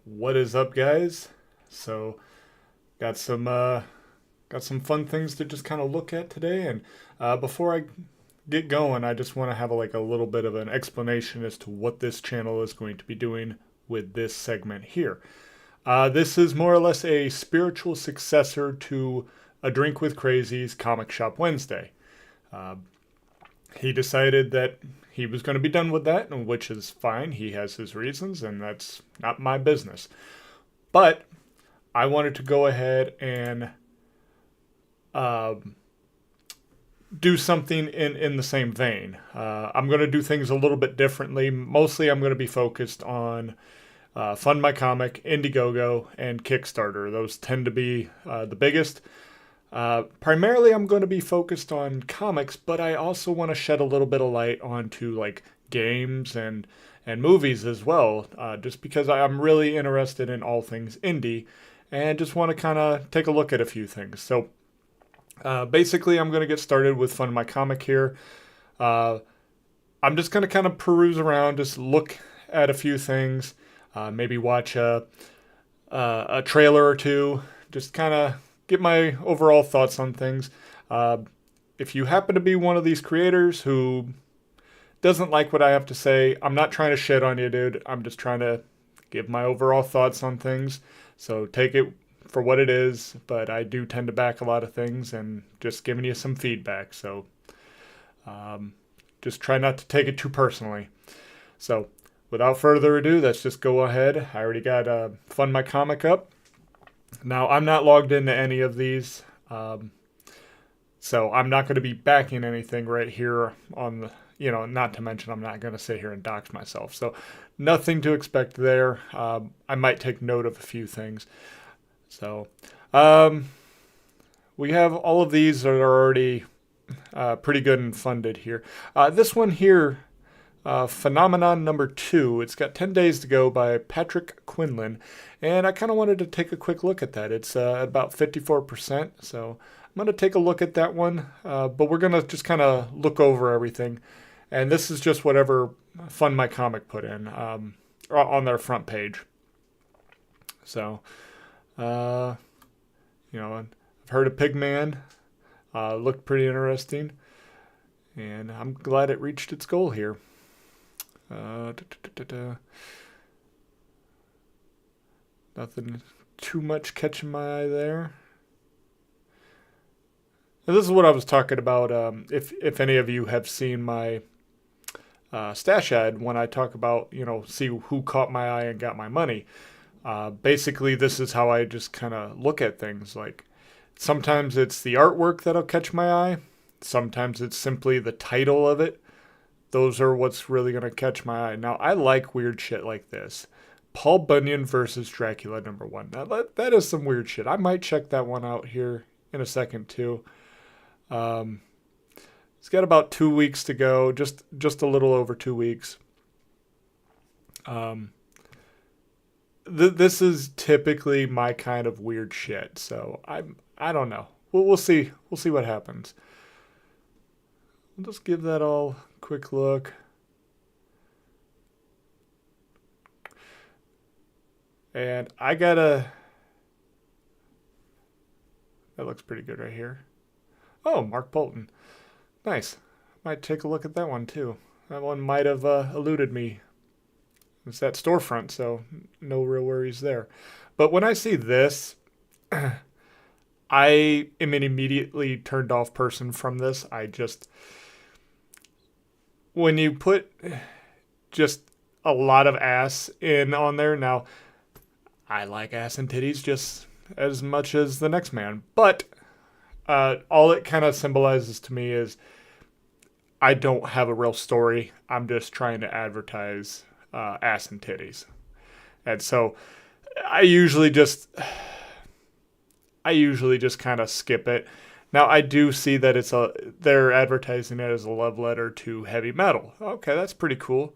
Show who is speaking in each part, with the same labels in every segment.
Speaker 1: What is up, guys? So, got some fun things to just kind of look at today. And before I get going, I just want to have a little bit of an explanation as to what this channel is going to be doing with this segment here. This is more or less a spiritual successor to A Drink with Crazy's Comic Shop Wednesday. Uh, he decided that he was going to be done with that, which is fine. He has his reasons, and that's not my business. But I wanted to go ahead and uh, do something in the same vein. I'm going to do things a little bit differently. Mostly, I'm going to be focused on Fund My Comic, Indiegogo, and Kickstarter. Those tend to be the biggest. Primarily, I'm going to be focused on comics, but I also want to shed a little bit of light onto like games and movies as well, just because I'm really interested in all things indie and just want to kind of take a look at a few things. So basically, I'm going to get started with Fund My Comic here. I'm just going to kind of peruse around, just look at a few things, maybe watch a trailer or two, just kind of get my overall thoughts on things. If you happen to be one of these creators who doesn't like what I have to say, I'm not trying to shit on you, dude. I'm just trying to give my overall thoughts on things. So take it for what it is, but I do tend to back a lot of things and just giving you some feedback. So just try not to take it too personally. So without further ado, let's just go ahead. I already got Fund My Comic up. Now, I'm not logged into any of these, so I'm not going to be backing anything right here on the, not to mention I'm not going to sit here and dox myself. So nothing to expect there. I might take note of a few things. So we have all of these that are already pretty good and funded here. This one here, Phenomenon number 2. It's got 10 Days to Go by Patrick Quinlan. And I kind of wanted to take a quick look at that. It's at about 54%. So I'm going to take a look at that one. But we're going to just kind of look over everything. And this is just whatever Fund My Comic put in on their front page. So, I've heard of Pigman. Looked pretty interesting. And I'm glad it reached its goal here. Nothing too much catching my eye there. And this is what I was talking about. If any of you have seen my stash ad when I talk about, see who caught my eye and got my money. Basically, this is how I just kind of look at things. Like sometimes it's the artwork that'll catch my eye. Sometimes it's simply the title of it. Those are what's really going to catch my eye. Now, I like weird shit like this. Paul Bunyan versus Dracula #1. Now, that is some weird shit. I might check that one out here in a second, too. It's got about 2 weeks to go, just a little over 2 weeks. This is typically my kind of weird shit, so I don't know. We'll see. We'll see what happens. We'll just give that all a quick look. And that looks pretty good right here. Oh, Mark Bolton. Nice. Might take a look at that one too. That one might have eluded me. It's that storefront, so no real worries there. But when I see this, I am an immediately turned off person from this. When you put just a lot of ass in on there, now I like ass and titties just as much as the next man, but all it kind of symbolizes to me is I don't have a real story. I'm just trying to advertise ass and titties. And so I usually just kind of skip it. Now I do see that they're advertising it as a love letter to heavy metal. Okay, that's pretty cool.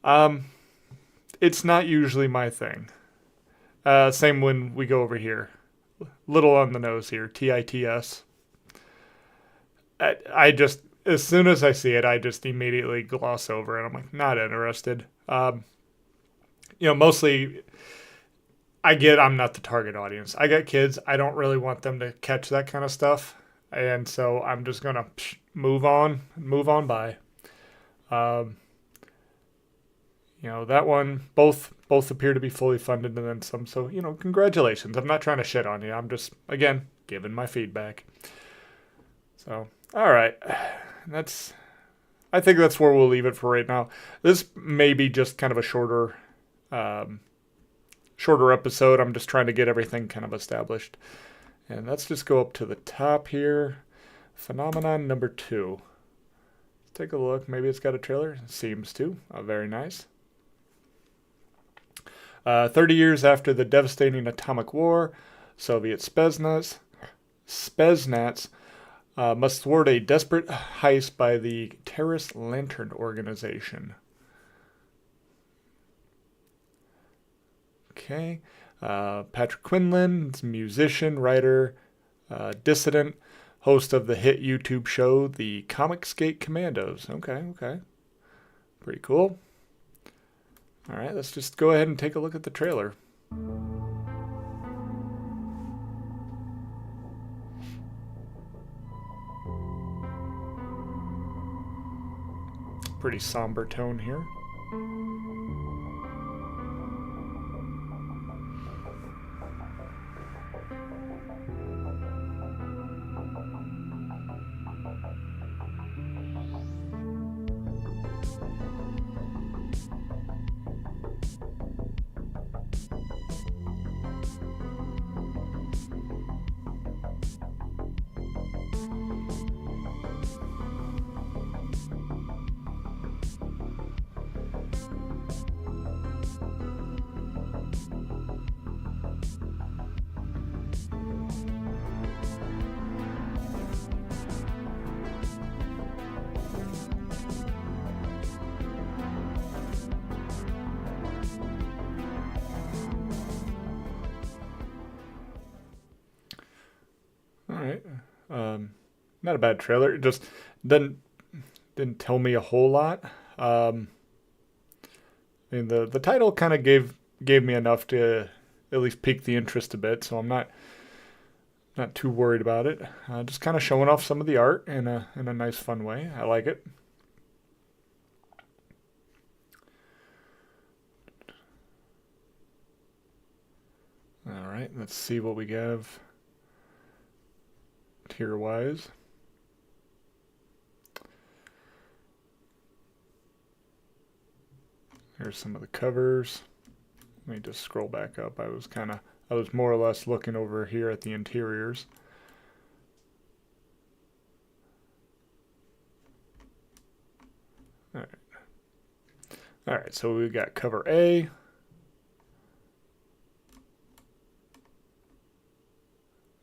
Speaker 1: It's not usually my thing. Same when we go over here. Little on the nose here, TITS. I just, as soon as I see it, I just immediately gloss over it. I'm like, not interested. Mostly I get I'm not the target audience. I got kids. I don't really want them to catch that kind of stuff. And so I'm just going to move on by. Um, that one, both appear to be fully funded and then some. So, congratulations. I'm not trying to shit on you. I'm just, again, giving my feedback. So, all right. I think that's where we'll leave it for right now. This may be just kind of a shorter episode. I'm just trying to get everything kind of established. And let's just go up to the top here. Phenomenon number 2. Let's take a look. Maybe it's got a trailer. It seems to. Very nice. 30 years after the devastating atomic war, Soviet Spetsnaz must thwart a desperate heist by the terrorist Lantern Organization. Okay. Patrick Quinlan, musician, writer, dissident, host of the hit YouTube show, The Comic Skate Commandos. Okay. Pretty cool. All right, let's just go ahead and take a look at the trailer. Pretty somber tone here. All right. Not a bad trailer. It just didn't tell me a whole lot. I mean, the title kind of gave me enough to at least pique the interest a bit, so I'm not too worried about it. Just kind of showing off some of the art in a nice, fun way. I like it. All right, let's see what we have tier-wise. Here's some of the covers. Let me just scroll back up. I was more or less looking over here at the interiors. All right, so we've got cover A.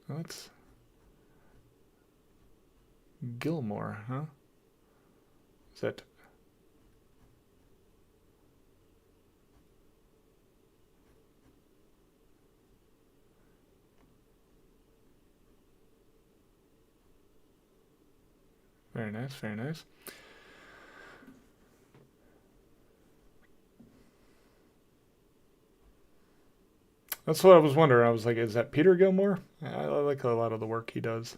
Speaker 1: That's Gilmore, huh? Is that... Very nice, very nice. That's what I was wondering. I was like, is that Peter Gilmore? I like a lot of the work he does.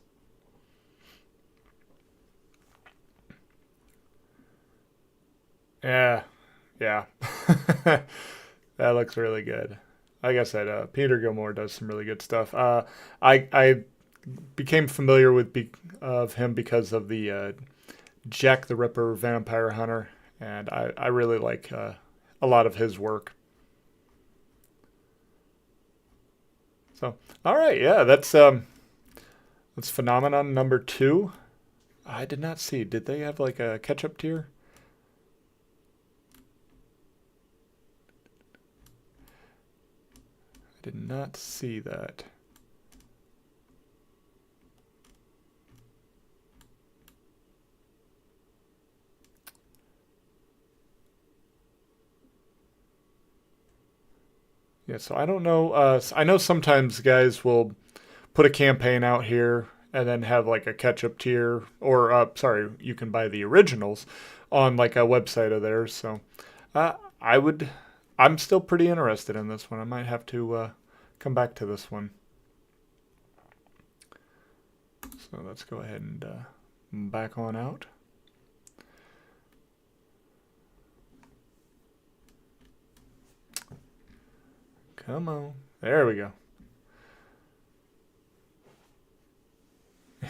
Speaker 1: Yeah. That looks really good. Like I said, Peter Gilmore does some really good stuff. I became familiar of him because of the Jack the Ripper Vampire Hunter, and I really like a lot of his work. So, all right, yeah, that's phenomenon number 2. I did not see. Did they have like a catch-up tier? I did not see that. Yeah, so I don't know. I know sometimes guys will put a campaign out here and then have like a catch-up tier, or sorry, you can buy the originals on like a website of theirs. So I'm still pretty interested in this one. I might have to come back to this one. So let's go ahead and back on out. Come on. There we go.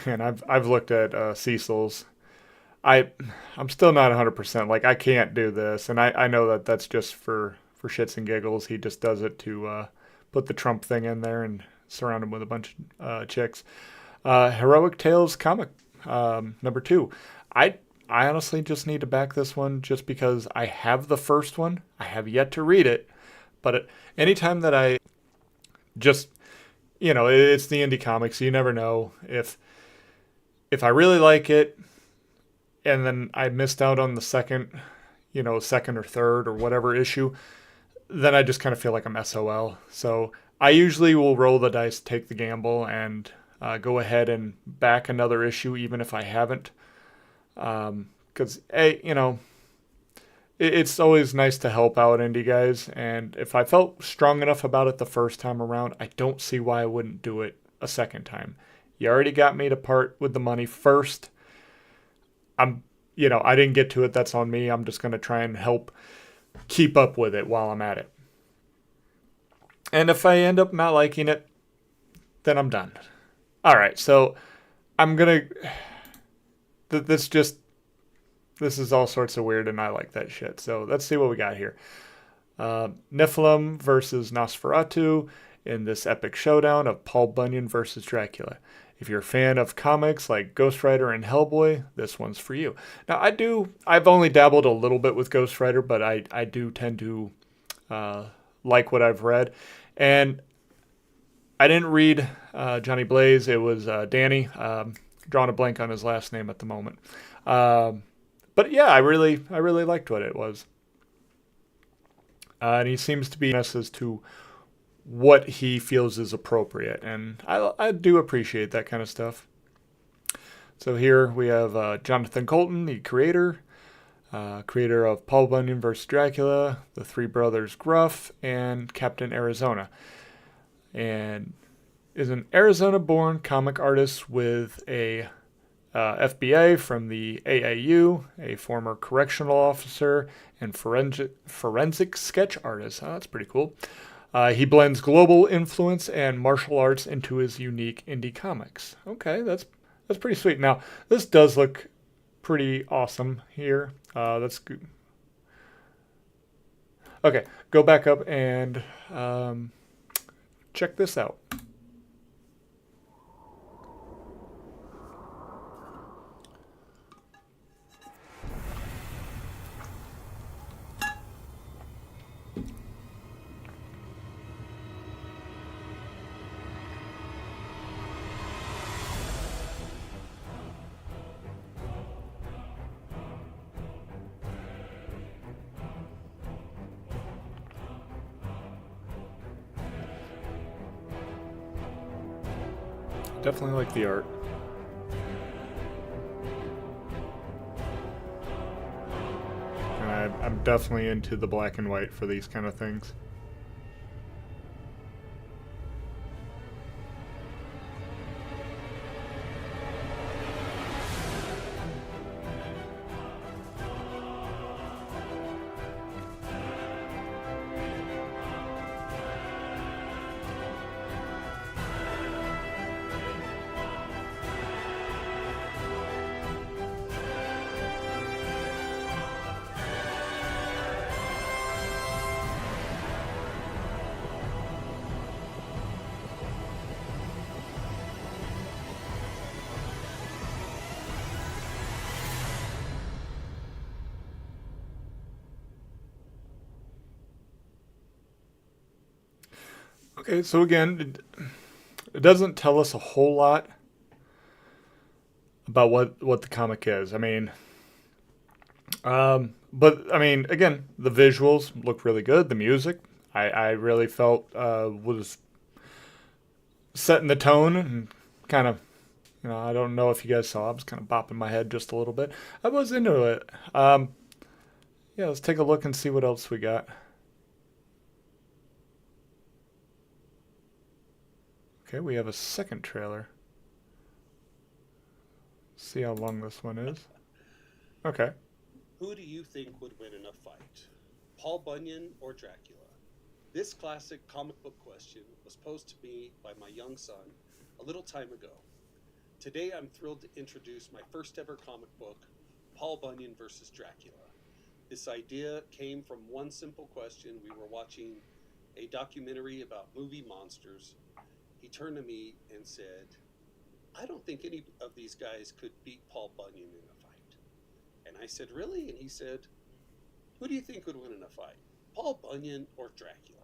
Speaker 1: And I've looked at Cecil's. I'm still not 100%. Like, I can't do this, and I know that that's just for shits and giggles. He just does it to put the Trump thing in there and surround him with a bunch of chicks. Heroic Tales comic number 2. I honestly just need to back this one just because I have the first one. I have yet to read it, but anytime that I just, it's the indie comics. You never know if I really like it, and then I missed out on the second or third or whatever issue, then I just kind of feel like I'm SOL. So I usually will roll the dice, take the gamble, and go ahead and back another issue, even if I haven't. Because, it's always nice to help out indie guys. And if I felt strong enough about it the first time around, I don't see why I wouldn't do it a second time. You already got me to part with the money first. I didn't get to it. That's on me. I'm just going to try and help keep up with it while I'm at it. And if I end up not liking it, then I'm done. All right. So I'm going to, this is all sorts of weird and I like that shit. So let's see what we got here. Nephilim versus Nosferatu in this epic showdown of Paul Bunyan versus Dracula. If you're a fan of comics like Ghost Rider and Hellboy, this one's for you. Now, I've only dabbled a little bit with Ghost Rider, but I do tend to like what I've read. And I didn't read Johnny Blaze. It was Danny. Drawing a blank on his last name at the moment. But yeah, I really liked what it was. And he seems to be honest as to what he feels is appropriate. And I do appreciate that kind of stuff. So here we have Jonathan Colton, the creator of Paul Bunyan vs. Dracula, The Three Brothers Gruff, and Captain Arizona. And is an Arizona-born comic artist with a FBA from the AAU, a former correctional officer, and forensic sketch artist. Oh, that's pretty cool. He blends global influence and martial arts into his unique indie comics. Okay, that's pretty sweet. Now, this does look pretty awesome here. That's good. Okay, go back up and check this out. Definitely like the art. And I'm definitely into the black and white for these kind of things. Okay, so again, it doesn't tell us a whole lot about what the comic is. I mean, but I mean, again, the visuals look really good. The music, I really felt was setting the tone and kind of, I don't know if you guys saw, I was kind of bopping my head just a little bit. I was into it. Yeah, let's take a look and see what else we got. Okay, we have a second trailer. See how long this one is. Okay.
Speaker 2: Who do you think would win in a fight? Paul Bunyan or Dracula? This classic comic book question was posed to me by my young son a little time ago. Today I'm thrilled to introduce my first ever comic book, Paul Bunyan versus Dracula. This idea came from one simple question. We were watching a documentary about movie monsters. He turned to me and said, I don't think any of these guys could beat Paul Bunyan in a fight. And I said, really? And he said, who do you think would win in a fight? Paul Bunyan or Dracula?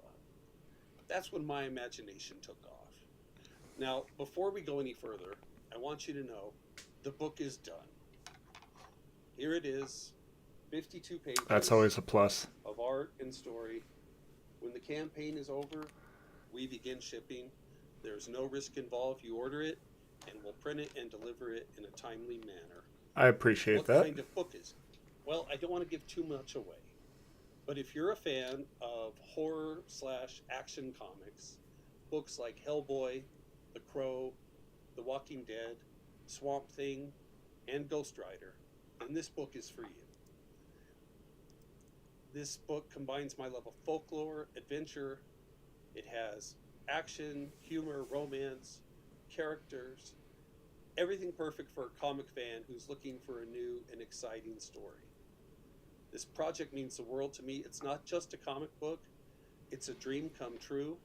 Speaker 2: That's when my imagination took off. Now, before we go any further, I want you to know the book is done. Here it is, 52 pages.
Speaker 1: That's always a plus.
Speaker 2: Of art and story. When the campaign is over, we begin shipping. There's no risk involved. You order it, and we'll print it and deliver it in a timely manner.
Speaker 1: I appreciate that.
Speaker 2: What kind of book is it? Well, I don't want to give too much away. But if you're a fan of horror/action comics, books like Hellboy, The Crow, The Walking Dead, Swamp Thing, and Ghost Rider, then this book is for you. This book combines my love of folklore, adventure. It has action, humor, romance, characters, everything perfect for a comic fan who's looking for a new and exciting story. This project means the world to me. It's not just a comic book, it's a dream come true.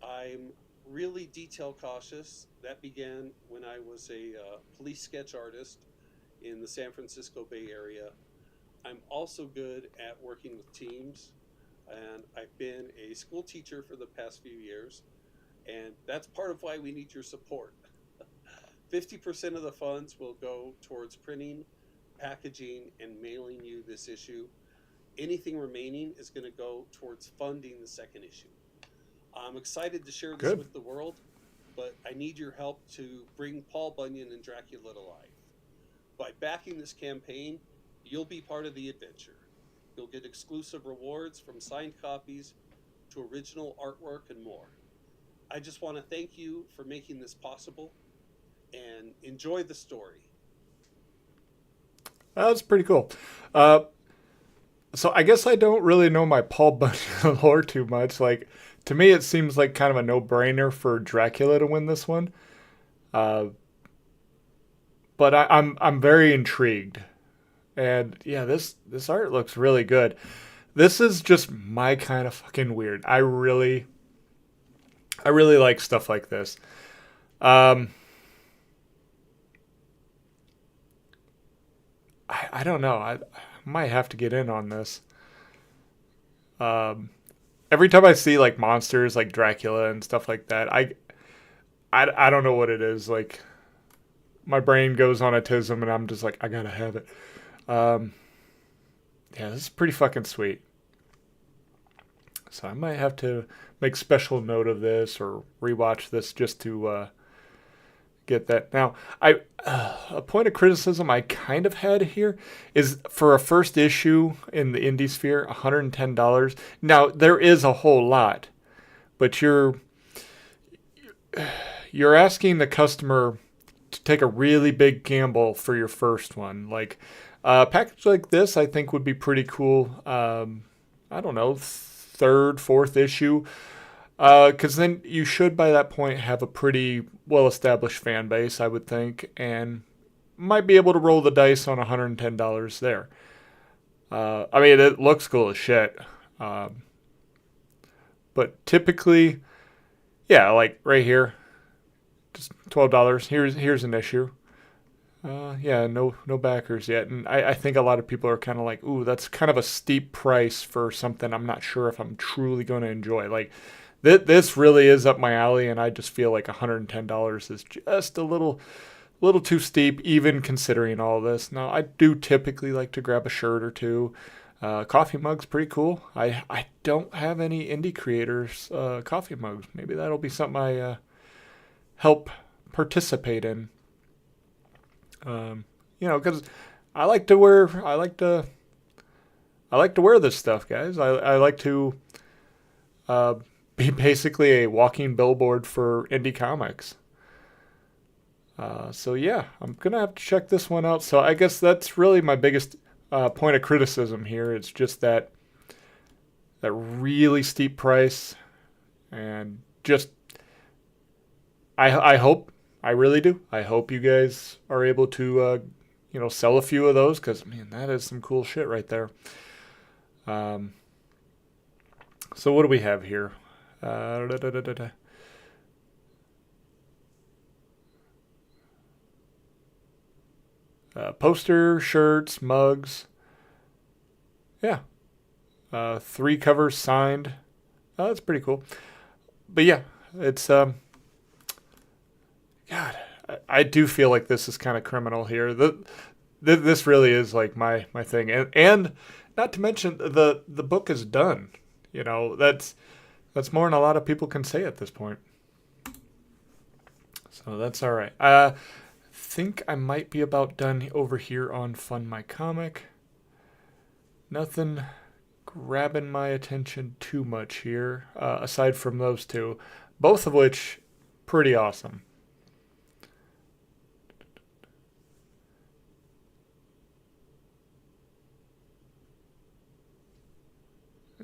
Speaker 2: I'm really detail cautious. That began when I was a police sketch artist in the San Francisco Bay Area. I'm also good at working with teams, and I've been a school teacher for the past few years, and that's part of why we need your support. 50% of the funds will go towards printing, packaging, and mailing you this issue. Anything remaining is going to go towards funding the second issue. I'm excited to share this with the world, but I need your help to bring Paul Bunyan and Dracula to life. By backing this campaign, you'll be part of the adventure. You'll get exclusive rewards from signed copies to original artwork and more. I just want to thank you for making this possible and enjoy the story.
Speaker 1: That's pretty cool. So I guess I don't really know my Paul Bunyan lore too much. Like, to me, it seems like kind of a no-brainer for Dracula to win this one. But I'm very intrigued. And yeah, this art looks really good. This is just my kind of fucking weird. I really like stuff like this. I don't know. I might have to get in on this. Every time I see like monsters like Dracula and stuff like that, I don't know what it is. Like, my brain goes on a tism and I'm just like, I gotta have it. Yeah, this is pretty fucking sweet. So I might have to make special note of this or rewatch this just to get that. Now, a point of criticism I kind of had here is for a first issue in the indie sphere, $110. Now, there is a whole lot, but you're asking the customer to take a really big gamble for your first one. Like, a package like this, I think, would be pretty cool. I don't know, third, fourth issue. Because then you should, by that point, have a pretty well-established fan base, I would think, and might be able to roll the dice on $110 there. I mean, it looks cool as shit. But typically, yeah, like right here, just $12. Here's an issue. Yeah, no backers yet. And I think a lot of people are kind of like, ooh, that's kind of a steep price for something I'm not sure if I'm truly going to enjoy. Like, this really is up my alley, and I just feel like $110 is just a little too steep, even considering all this. Now, I do typically like to grab a shirt or two. Coffee mug's pretty cool. I don't have any indie creators' coffee mugs. Maybe that'll be something I help participate in. Because I like to wear this stuff, guys. I like to be basically a walking billboard for indie comics. So yeah, I'm gonna have to check this one out. So I guess that's really my biggest point of criticism here. It's just that really steep price, and just I hope, I really do. I hope you guys are able to sell a few of those, because man, that is some cool shit right there. Um, so what do we have here? Da, da, da, da, da. Poster, shirts, mugs. Yeah. 3 covers signed. That's pretty cool. But yeah, it's God, I do feel like this is kind of criminal here. This really is like my thing, and not to mention the book is done. That's more than a lot of people can say at this point. So that's all right. Think I might be about done over here on Fund My Comic. Nothing grabbing my attention too much here, aside from those two, both of which pretty awesome.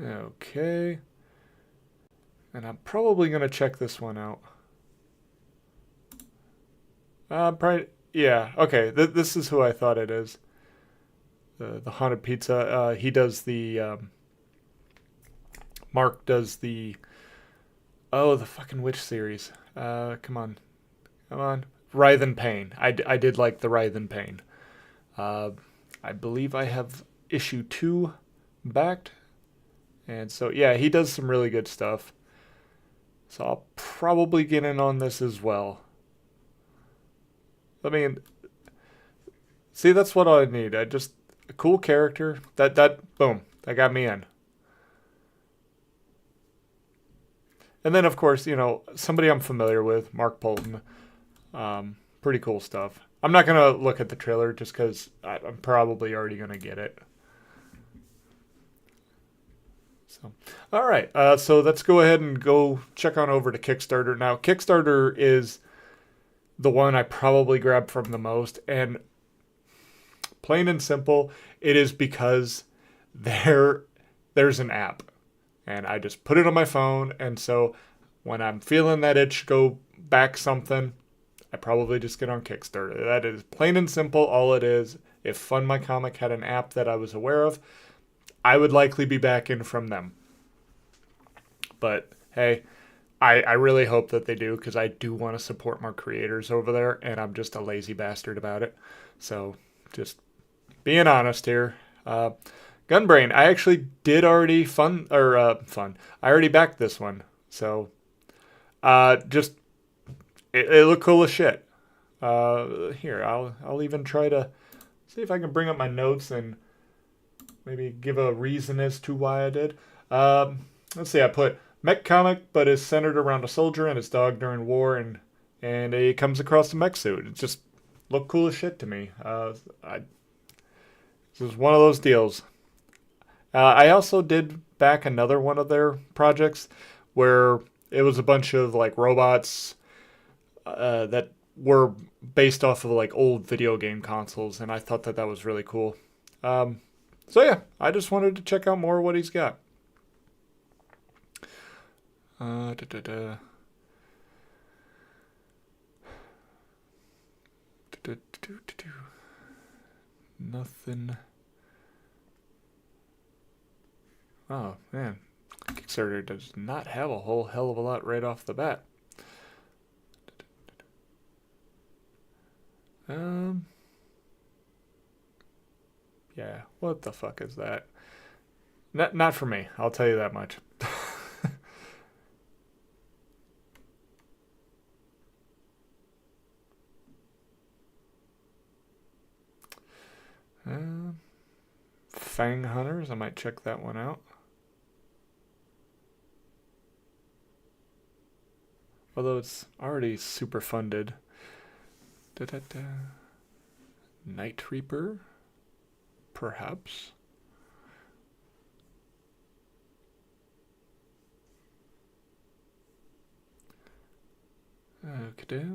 Speaker 1: Okay. And I'm probably going to check this one out. Probably, yeah, okay. This is who I thought it is. The Haunted Pizza. He does the, Mark does the, oh, the fucking Witch series. Come on. Come on. Writhe in Pain. I did like the Writhe in Pain. I believe I have issue 2 backed. And so, yeah, he does some really good stuff. So I'll probably get in on this as well. I mean, see, that's what I need. I just a cool character. That boom, that got me in. And then of course, somebody I'm familiar with, Mark Bolton. Pretty cool stuff. I'm not gonna look at the trailer just because I'm probably already gonna get it. So, all right. So let's go ahead and go check on over to Kickstarter now. Kickstarter is the one I probably grabbed from the most, and plain and simple, it is because there's an app, and I just put it on my phone, and so when I'm feeling that itch go back something, I probably just get on Kickstarter. That is plain and simple all it is. If Fund My Comic had an app that I was aware of, I would likely be back in from them. But hey, I really hope that they do, because I do want to support my creators over there, and I'm just a lazy bastard about it. So just being honest here. Gunbrain, I actually did already fun. I already backed this one. So just it looked cool as shit. Here, I'll even try to see if I can bring up my notes and maybe give a reason as to why I did. Let's see, I put mech comic, but is centered around a soldier and his dog during war, and he comes across a mech suit. It just looked cool as shit to me. This is one of those deals. I also did back another one of their projects where it was a bunch of like robots that were based off of like old video game consoles, and I thought that was really cool. So yeah, I just wanted to check out more of what he's got. Da, da, da. Da, da, da, Nothing. Oh man, Kickstarter does not have a whole hell of a lot right off the bat. Yeah, what the fuck is that? Not for me, I'll tell you that much. Fang Hunters, I might check that one out. Although it's already super funded. Da-da-da. Night Reaper, perhaps. Okay.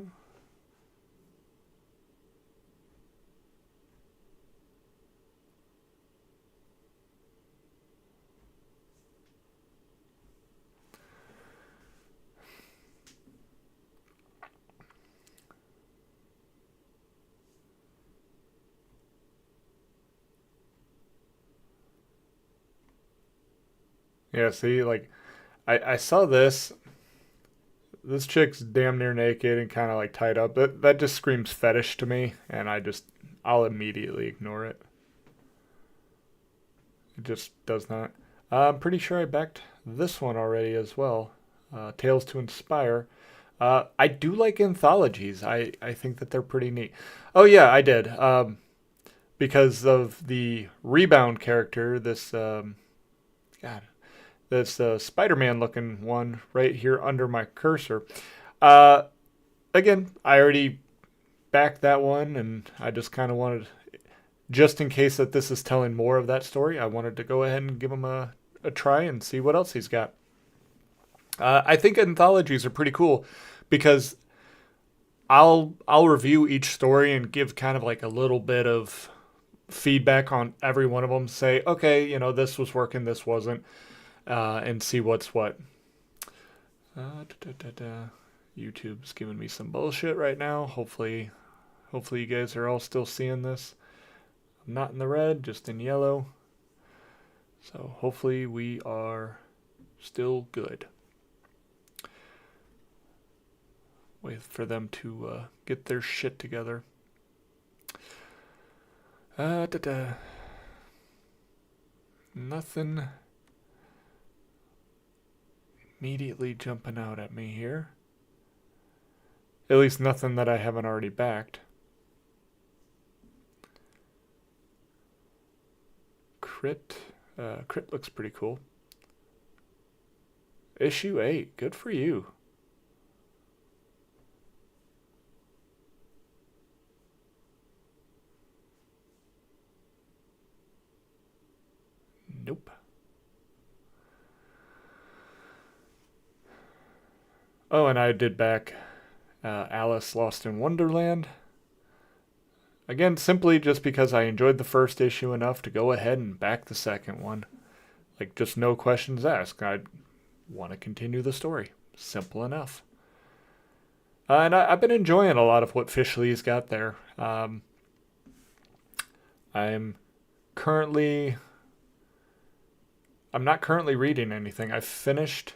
Speaker 1: Yeah, see, like I saw this. This chick's damn near naked and kind of like tied up. That just screams fetish to me, and I'll immediately ignore it. It just does not. I'm pretty sure I backed this one already as well. Tales to Inspire. I do like anthologies. I think that they're pretty neat. Oh yeah, I did. Because of the rebound character, God, this Spider-Man looking one right here under my cursor. Uh, Again, I already backed that one, and I just kind of wanted, just in case that this is telling more of that story, I wanted to go ahead and give him a try and see what else he's got. I think anthologies are pretty cool because I'll review each story and give kind of like a little bit of feedback on every one of them. Say, okay, this was working, this wasn't, and see what's what. Da, da, da. YouTube's giving me some bullshit right now. Hopefully you guys are all still seeing this. I'm not in the red, just in yellow. So hopefully we are still good. Wait for them to get their shit together. Da, da. Nothing immediately jumping out at me here. At least nothing that I haven't already backed. Crit. Crit looks pretty cool. Issue 8. Good for you. Nope. Oh, and I did back Alice Lost in Wonderland. Again, simply just because I enjoyed the first issue enough to go ahead and back the second one. Like, just no questions asked. I want to continue the story. Simple enough. And I've been enjoying a lot of what Fish Lee's got there. I'm currently... I'm not currently reading anything. I've finished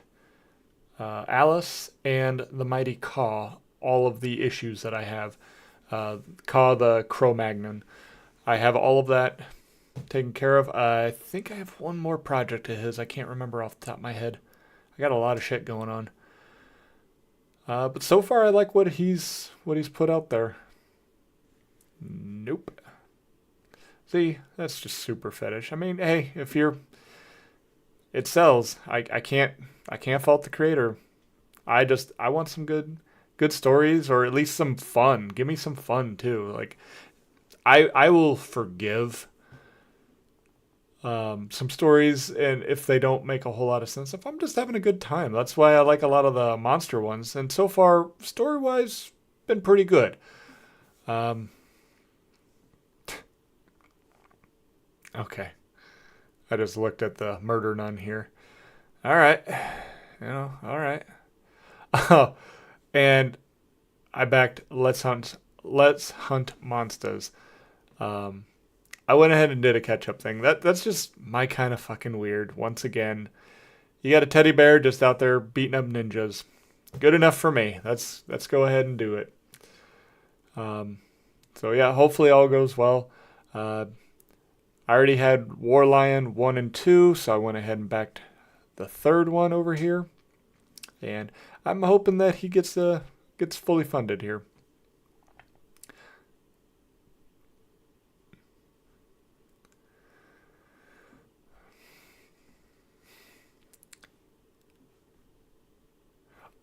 Speaker 1: Alice and the Mighty Caw, all of the issues that I have. Caw the Cro-Magnon. I have all of that taken care of. I think I have one more project of his. I can't remember off the top of my head. I got a lot of shit going on. But so far I like what he's put out there. Nope. See, that's just super fetish. I mean, hey, it sells. I can't fault the creator. I want some good stories, or at least some fun. Give me some fun too. Like I will forgive some stories, and if they don't make a whole lot of sense, if I'm just having a good time. That's why I like a lot of the monster ones, and so far story wise been pretty good. Um, okay, I just looked at the murder nun here. All right, all right. Oh, and I backed Let's Hunt Monsters. Um, I went ahead and did a catch up thing. That's just my kind of fucking weird. Once again, you got a teddy bear just out there beating up ninjas. Good enough for me. Let's go ahead and do it. Um, so yeah, hopefully all goes well. Uh, I already had War Lion 1 and 2, so I went ahead and backed the third one over here, and I'm hoping that he gets fully funded here.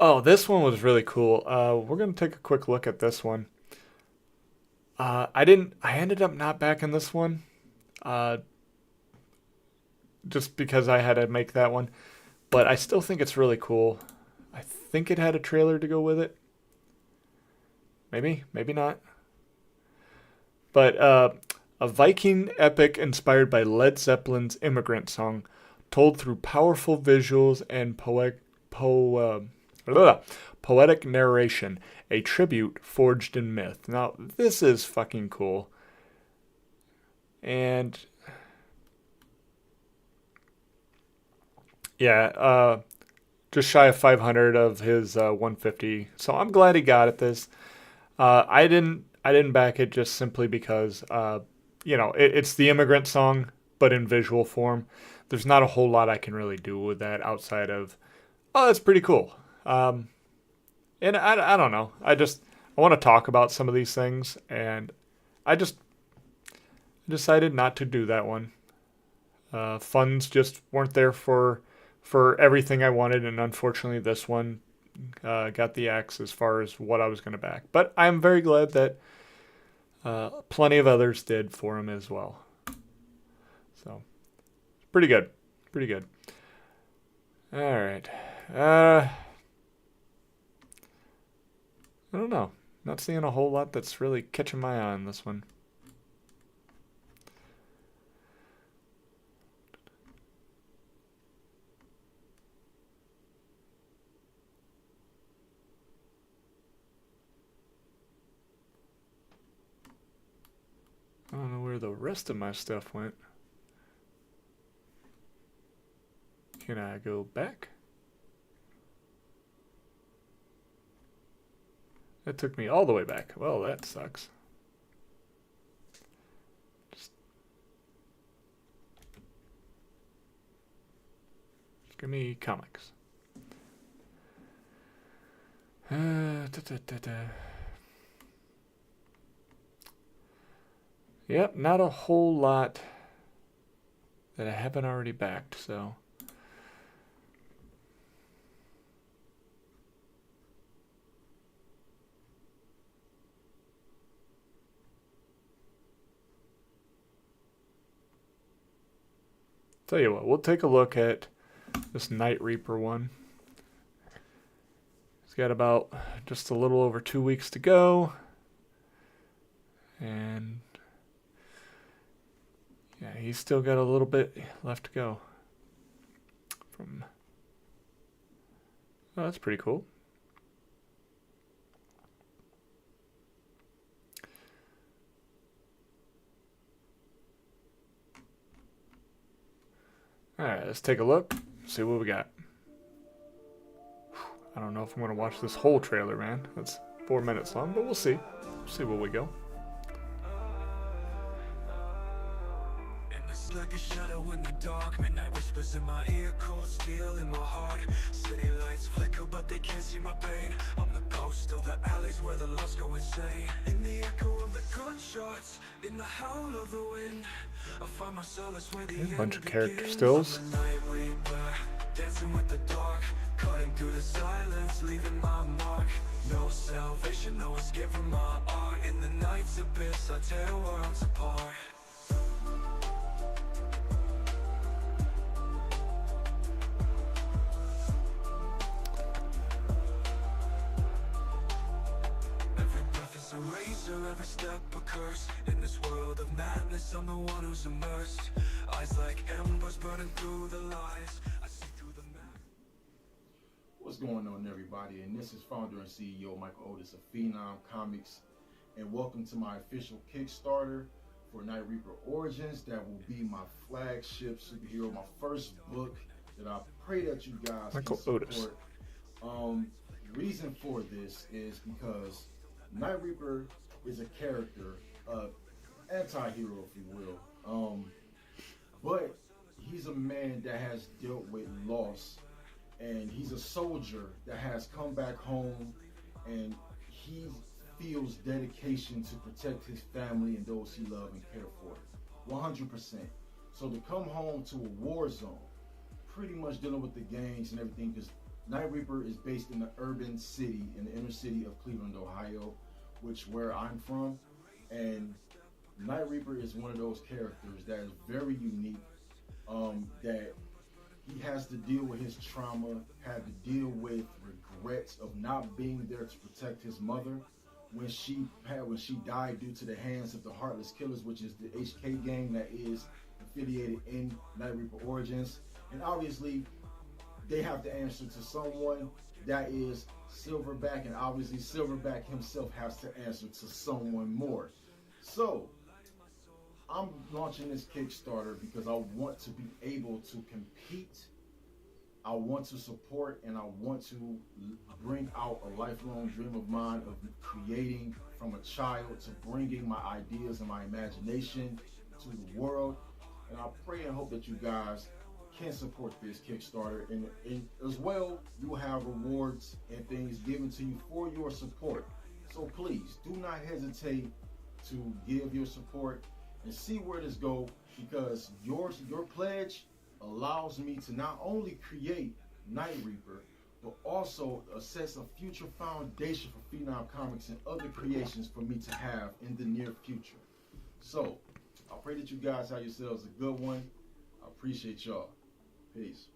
Speaker 1: Oh, this one was really cool. We're gonna take a quick look at this one. I didn't. I ended up not backing this one, uh, just because I had to make that one. But I still think it's really cool. I think it had a trailer to go with it. Maybe, maybe not. But a Viking epic inspired by Led Zeppelin's Immigrant Song, told through powerful visuals and poetic narration, a tribute forged in myth. Now, this is fucking cool. And yeah, just shy of 500 of his 150. So I'm glad he got it this. I didn't back it just simply because it's the Immigrant Song but in visual form. There's not a whole lot I can really do with that outside of, oh, that's pretty cool. And I don't know. I want to talk about some of these things, and I just decided not to do that one. Funds just weren't there for everything I wanted, and unfortunately, this one got the axe as far as what I was going to back. But I'm very glad that plenty of others did for him as well. So, pretty good. Pretty good. All right. I don't know. Not seeing a whole lot that's really catching my eye on this one. I don't know where the rest of my stuff went. Can I go back? That took me all the way back. Well, that sucks. Just give me comics. Yep, not a whole lot that I haven't already backed, so. Tell you what, we'll take a look at this Night Reaper one. It's got about just a little over 2 weeks to go. And yeah, he's still got a little bit left to go. Oh, that's pretty cool. Alright, let's take a look, see what we got. I don't know if I'm going to watch this whole trailer, man. That's 4 minutes long, but we'll see. See where we go.
Speaker 3: Like a shadow in the dark, midnight whispers in my ear, cold steel in my heart. City lights flicker, but they can't see my pain. I'm the ghost of the alleys where the lost go insane. In the echo of the gunshots, in the howl of the wind, I find my solace where the
Speaker 1: A bunch of character
Speaker 3: begins.
Speaker 1: stills.
Speaker 3: I'm the night reaper, dancing with the dark, cutting through the silence, leaving my mark. No salvation, no escape from my art. In the night's abyss, I tear worlds apart. Every step a curse. In this world of madness, I'm the one who's immersed. Eyes like embers burning through the lies. I see through the map.
Speaker 4: What's going on, everybody? And this is founder and CEO Michael Otis of Phenom Comics, and welcome to my official Kickstarter for Night Reaper Origins. That will be my flagship superhero, my first book that I pray that you guys
Speaker 1: Michael
Speaker 4: can support.
Speaker 1: Otis.
Speaker 4: The reason for this is because Night Reaper is a character, anti-hero, if you will. But he's a man that has dealt with loss, and he's a soldier that has come back home, and he feels dedication to protect his family and those he loves and care for, 100%. So to come home to a war zone, pretty much dealing with the gangs and everything, because Night Reaper is based in the urban city, in the inner city of Cleveland, Ohio, which where I'm from, and Night Reaper is one of those characters that is very unique, that he has to deal with his trauma, had to deal with regrets of not being there to protect his mother, when she died due to the hands of the Heartless Killers, which is the HK gang that is affiliated in Night Reaper Origins. And obviously, they have to answer to someone, that is Silverback, and obviously Silverback himself has to answer to someone more. So, I'm launching this Kickstarter because I want to be able to compete, I want to support, and I want to bring out a lifelong dream of mine of creating from a child to bringing my ideas and my imagination to the world. And I pray and hope that you guys can support this Kickstarter, and as well, you will have rewards and things given to you for your support. So please do not hesitate to give your support and see where this goes, because your pledge allows me to not only create Night Reaper, but also assess a future foundation for Phenom Comics and other creations for me to have in the near future. So I pray that you guys have yourselves a good one. I appreciate y'all. Peace.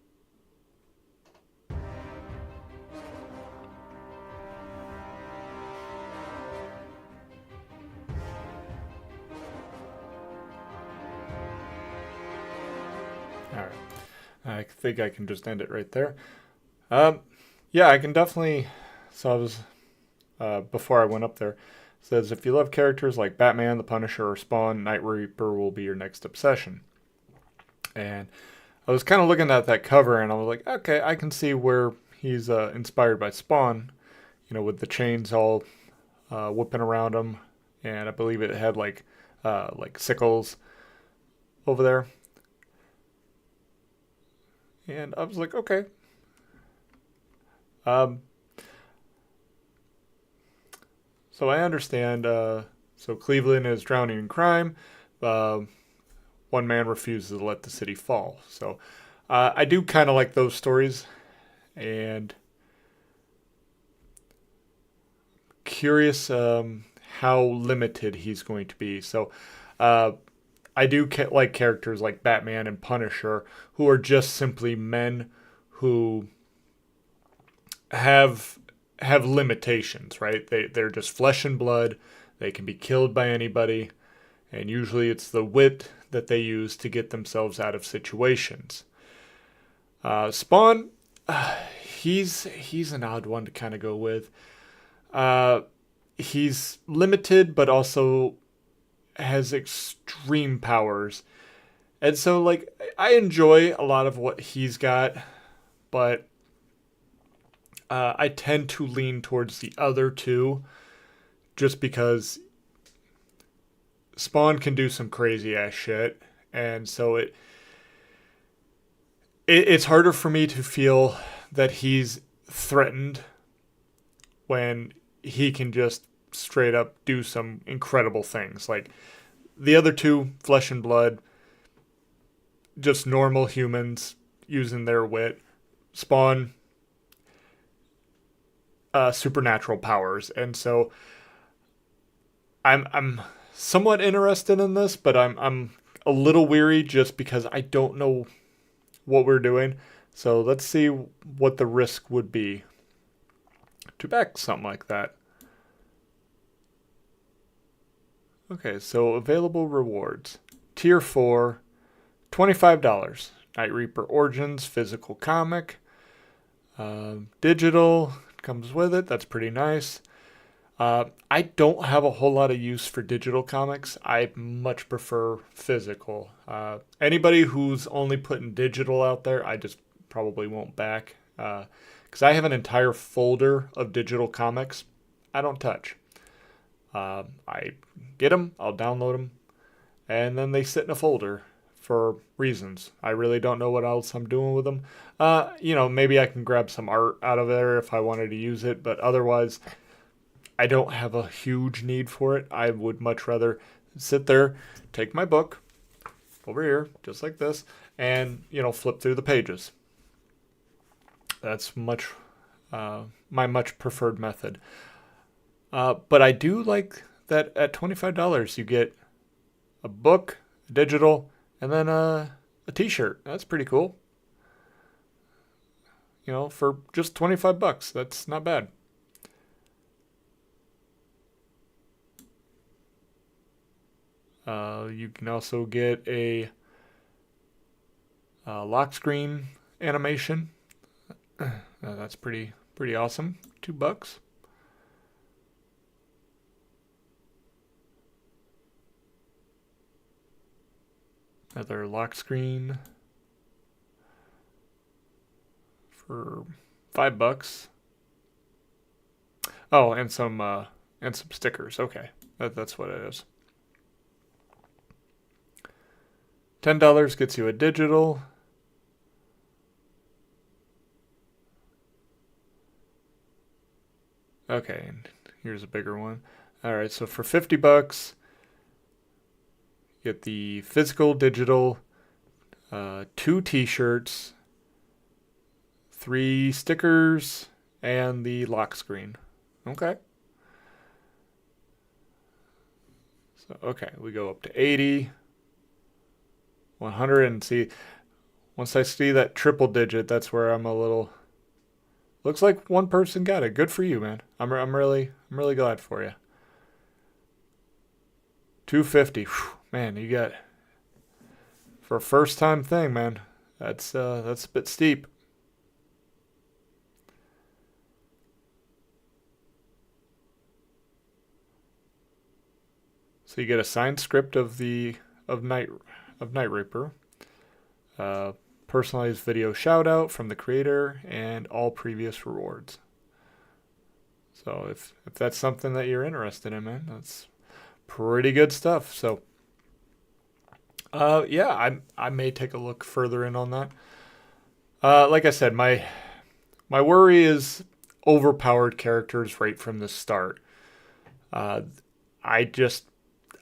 Speaker 1: All right. I think I can just end it right there. Yeah, I can definitely. So I was before I went up there. It says if you love characters like Batman, the Punisher, or Spawn, Night Reaper will be your next obsession. And I was kind of looking at that cover, and I was like, okay, I can see where he's inspired by Spawn. You know, with the chains all whipping around him, and I believe it had like sickles over there. And I was like, okay. So I understand. So Cleveland is drowning in crime. One man refuses to let the city fall. So I do kind of like those stories. And curious how limited he's going to be. So I do like characters like Batman and Punisher, who are just simply men who have limitations, right? They're just flesh and blood. They can be killed by anybody, and usually it's the wit that they use to get themselves out of situations. Spawn, he's an odd one to kind of go with. He's limited, but also has extreme powers. And so, like, I enjoy a lot of what he's got, but I tend to lean towards the other two just because Spawn can do some crazy ass shit. And so it's harder for me to feel that he's threatened when he can just straight up do some incredible things. Like the other two, flesh and blood, just normal humans using their wit. Spawn, supernatural powers. And so I'm somewhat interested in this, but I'm a little weary just because I don't know what we're doing. So let's see what the risk would be to back something like that. Okay, so available rewards. Tier 4, $25. Night Reaper Origins, physical comic. Digital comes with it. That's pretty nice. I don't have a whole lot of use for digital comics. I much prefer physical. Anybody who's only putting digital out there, I just probably won't back. Because I have an entire folder of digital comics I don't touch. I get them, I'll download them, and then they sit in a folder for reasons. I really don't know what else I'm doing with them. Maybe I can grab some art out of there if I wanted to use it, but otherwise, I don't have a huge need for it. I would much rather sit there, take my book over here, just like this, and, flip through the pages. That's my much preferred method. But I do like that at $25 you get a book, a digital, and then a t-shirt. That's pretty cool. For just $25. That's not bad. You can also get a lock screen animation. That's pretty awesome. $2. Another lock screen for $5. Oh, and some stickers. Okay, that's what it is. $10 gets you a digital. Okay, and here's a bigger one. All right, so for $50, get the physical, digital, 2 T-shirts, 3 stickers, and the lock screen. Okay. So okay, we go up to 80, 100, and see. Once I see that triple digit, that's where I'm a little. Looks like one person got it. Good for you, man. I'm really glad for you. 250. Whew, man, you got for a first time thing, man. That's a bit steep. So you get a signed script of Night Reaper, personalized video shout out from the creator, and all previous rewards. So if that's something that you're interested in, man, that's pretty good stuff. So yeah, I may take a look further in on that. Like I said, my worry is overpowered characters right from the start.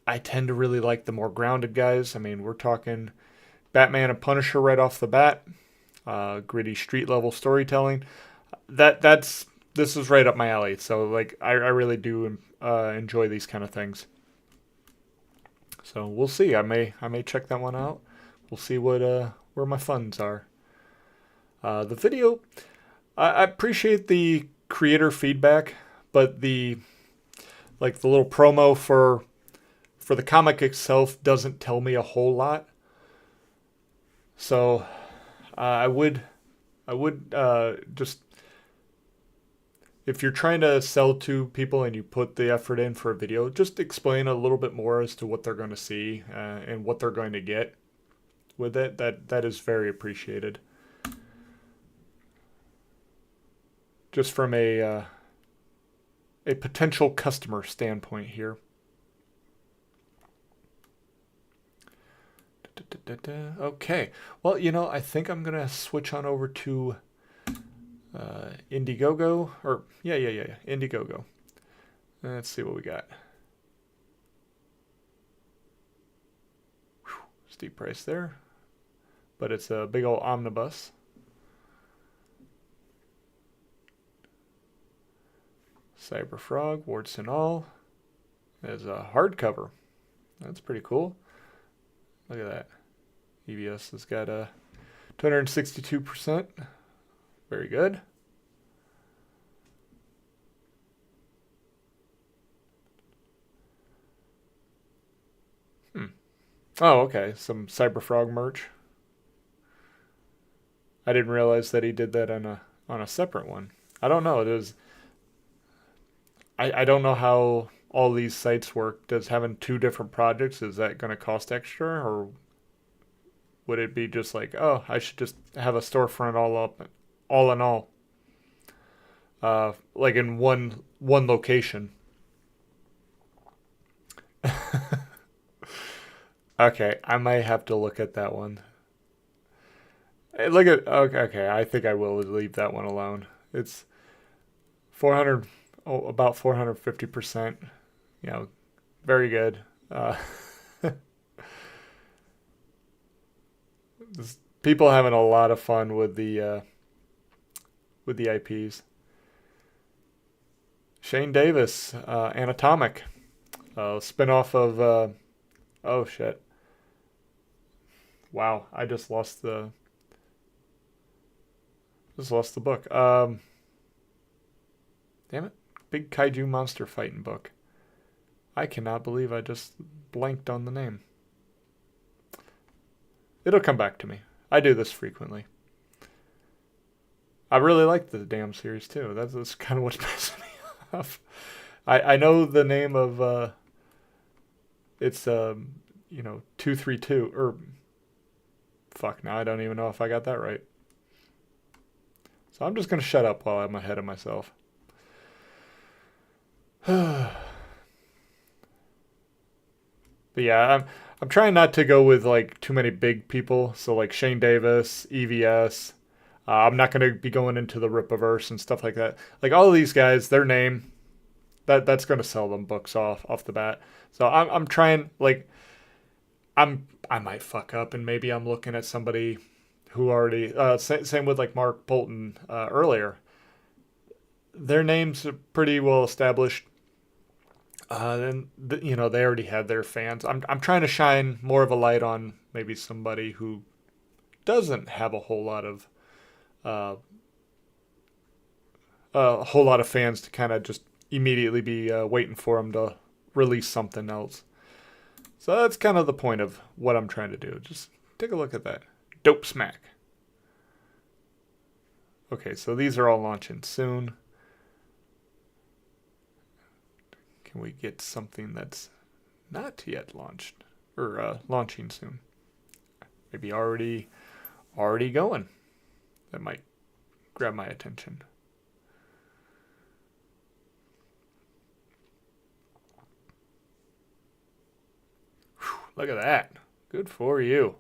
Speaker 1: I tend to really like the more grounded guys. I mean, we're talking Batman and Punisher right off the bat, gritty street level storytelling. This is right up my alley. So like, I really do enjoy these kind of things. So we'll see. I may check that one out. We'll see what where my funds are. The video, I appreciate the creator feedback, but the little promo for the comic itself doesn't tell me a whole lot. So I would just, if you're trying to sell to people and you put the effort in for a video, just explain a little bit more as to what they're going to see and what they're going to get with it. That is very appreciated. Just from a potential customer standpoint here. Okay, well, I think I'm gonna switch on over to Indiegogo, or yeah, Indiegogo. Let's see what we got. Whew, steep price there, but it's a big old omnibus. Cyber Frog, warts and all. There's a hardcover. That's pretty cool. Look at that. EBS has got a 262%. Very good. Oh, okay. Some Cyberfrog merch. I didn't realize that he did that on a separate one. I don't know. It is. I don't know how all these sites work. Does having 2 different projects, is that going to cost extra, or would it be just like, oh, I should just have a storefront all in all, like in one location? Okay, I might have to look at that one. Hey, look at okay. I think I will leave that one alone. It's 400, about 450%. Very good. People having a lot of fun with the IPs. Shane Davis, Anatomic, spinoff of. Oh shit! Wow, I just lost the book. Damn it! Big kaiju monster fighting book. I cannot believe I just blanked on the name. It'll come back to me. I do this frequently. I really like the damn series too. That's kind of what's pissing me off. I know the name of it's 232 or fuck, now I don't even know if I got that right. So I'm just gonna shut up while I'm ahead of myself. But yeah, I'm trying not to go with like too many big people. So like Shane Davis, EVS. I'm not going to be going into the Rippaverse and stuff like that. Like all of these guys, their name that's going to sell them books off the bat. So I'm trying like I might fuck up and maybe I'm looking at somebody who already same with like Mark Bolton earlier. Their names are pretty well established. Then they already had their fans. I'm trying to shine more of a light on maybe somebody who doesn't have a whole lot of fans to kind of just immediately be waiting for them to release something else. So that's kind of the point of what I'm trying to do. Just take a look at that. Dope smack. Okay, so these are all launching soon. Can we get something that's not yet launched or launching soon? Maybe already going. That might grab my attention. Whew, look at that. Good for you.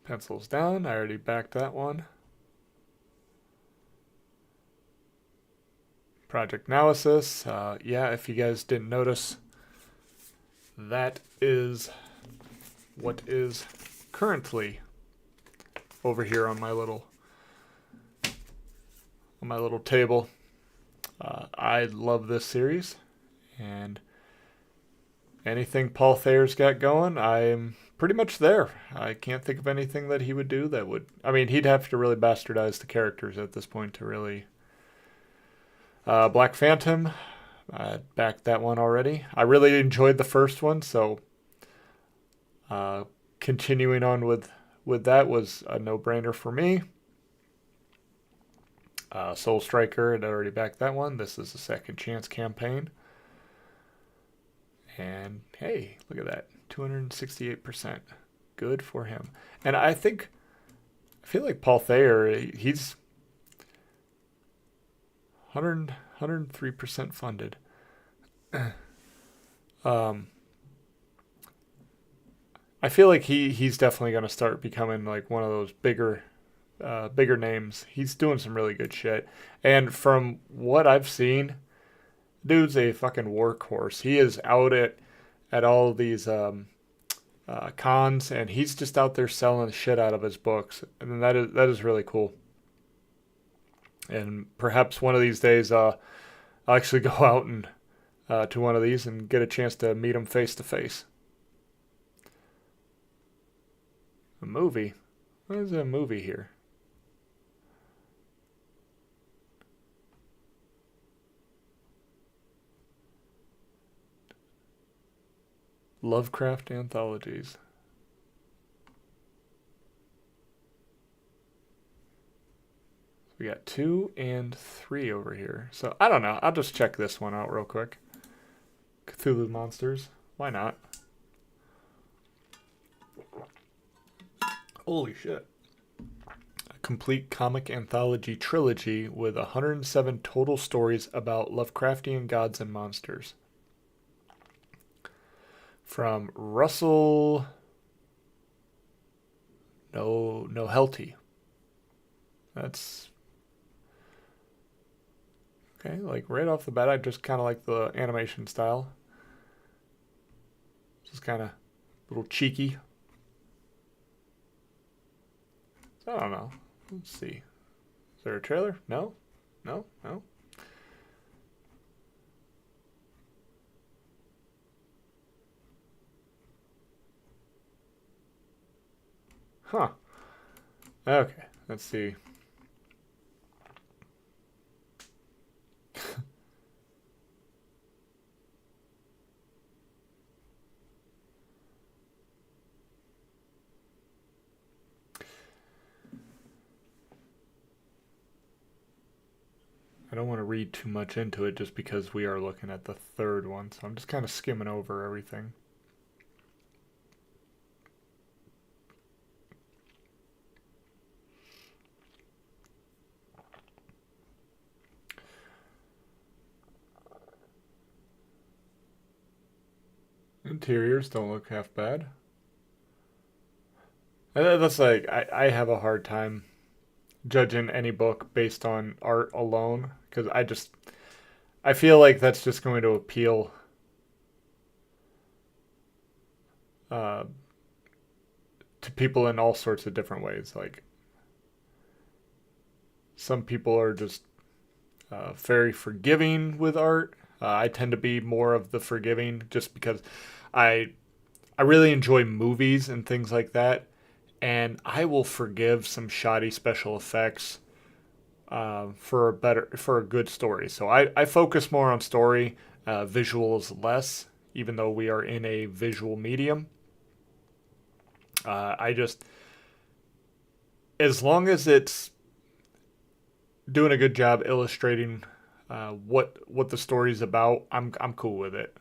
Speaker 1: Pencils down. I already backed that one. Project analysis. Yeah, if you guys didn't notice, that is what is currently over here on my little table. I love this series, and anything Paul Thayer's got going, I'm pretty much there. I can't think of anything that he would do that would... I mean, he'd have to really bastardize the characters at this point to really... Black Phantom, I backed that one already. I really enjoyed the first one, so continuing on with that was a no-brainer for me. Soul Striker, I'd already backed that one. This is a second chance campaign. And hey, look at that. 268%. Good for him. And I feel like Paul Thayer, he's 103% funded. I feel like he's definitely going to start becoming like one of those bigger names. He's doing some really good shit. And from what I've seen, dude's a fucking workhorse. He is out at all of these cons, and he's just out there selling the shit out of his books. And that is really cool. And perhaps one of these days, I'll actually go out and to one of these and get a chance to meet him face to face. A movie? What is a movie here? Lovecraft anthologies. We got 2 and 3 over here. So I don't know. I'll just check this one out real quick. Cthulhu Monsters. Why not? Holy shit. A complete comic anthology trilogy with 107 total stories about Lovecraftian gods and monsters. From Russell Nohelty. That's okay. Like right off the bat, I just kind of like the animation style. Just kind of a little cheeky. So I don't know. Let's see. Is there a trailer? No. Huh. Okay, let's see. I don't want to read too much into it just because we are looking at the third one. So I'm just kind of skimming over everything. Interiors don't look half bad. That's like, I have a hard time judging any book based on art alone because I feel like that's just going to appeal uh, to people in all sorts of different ways. Like some people are just very forgiving with art. I tend to be more of the forgiving just because I I really enjoy movies and things like that, and I will forgive some shoddy special effects for a good story. So I focus more on story, visuals less, even though we are in a visual medium. I just as long as it's doing a good job illustrating what the story's about, I'm cool with it.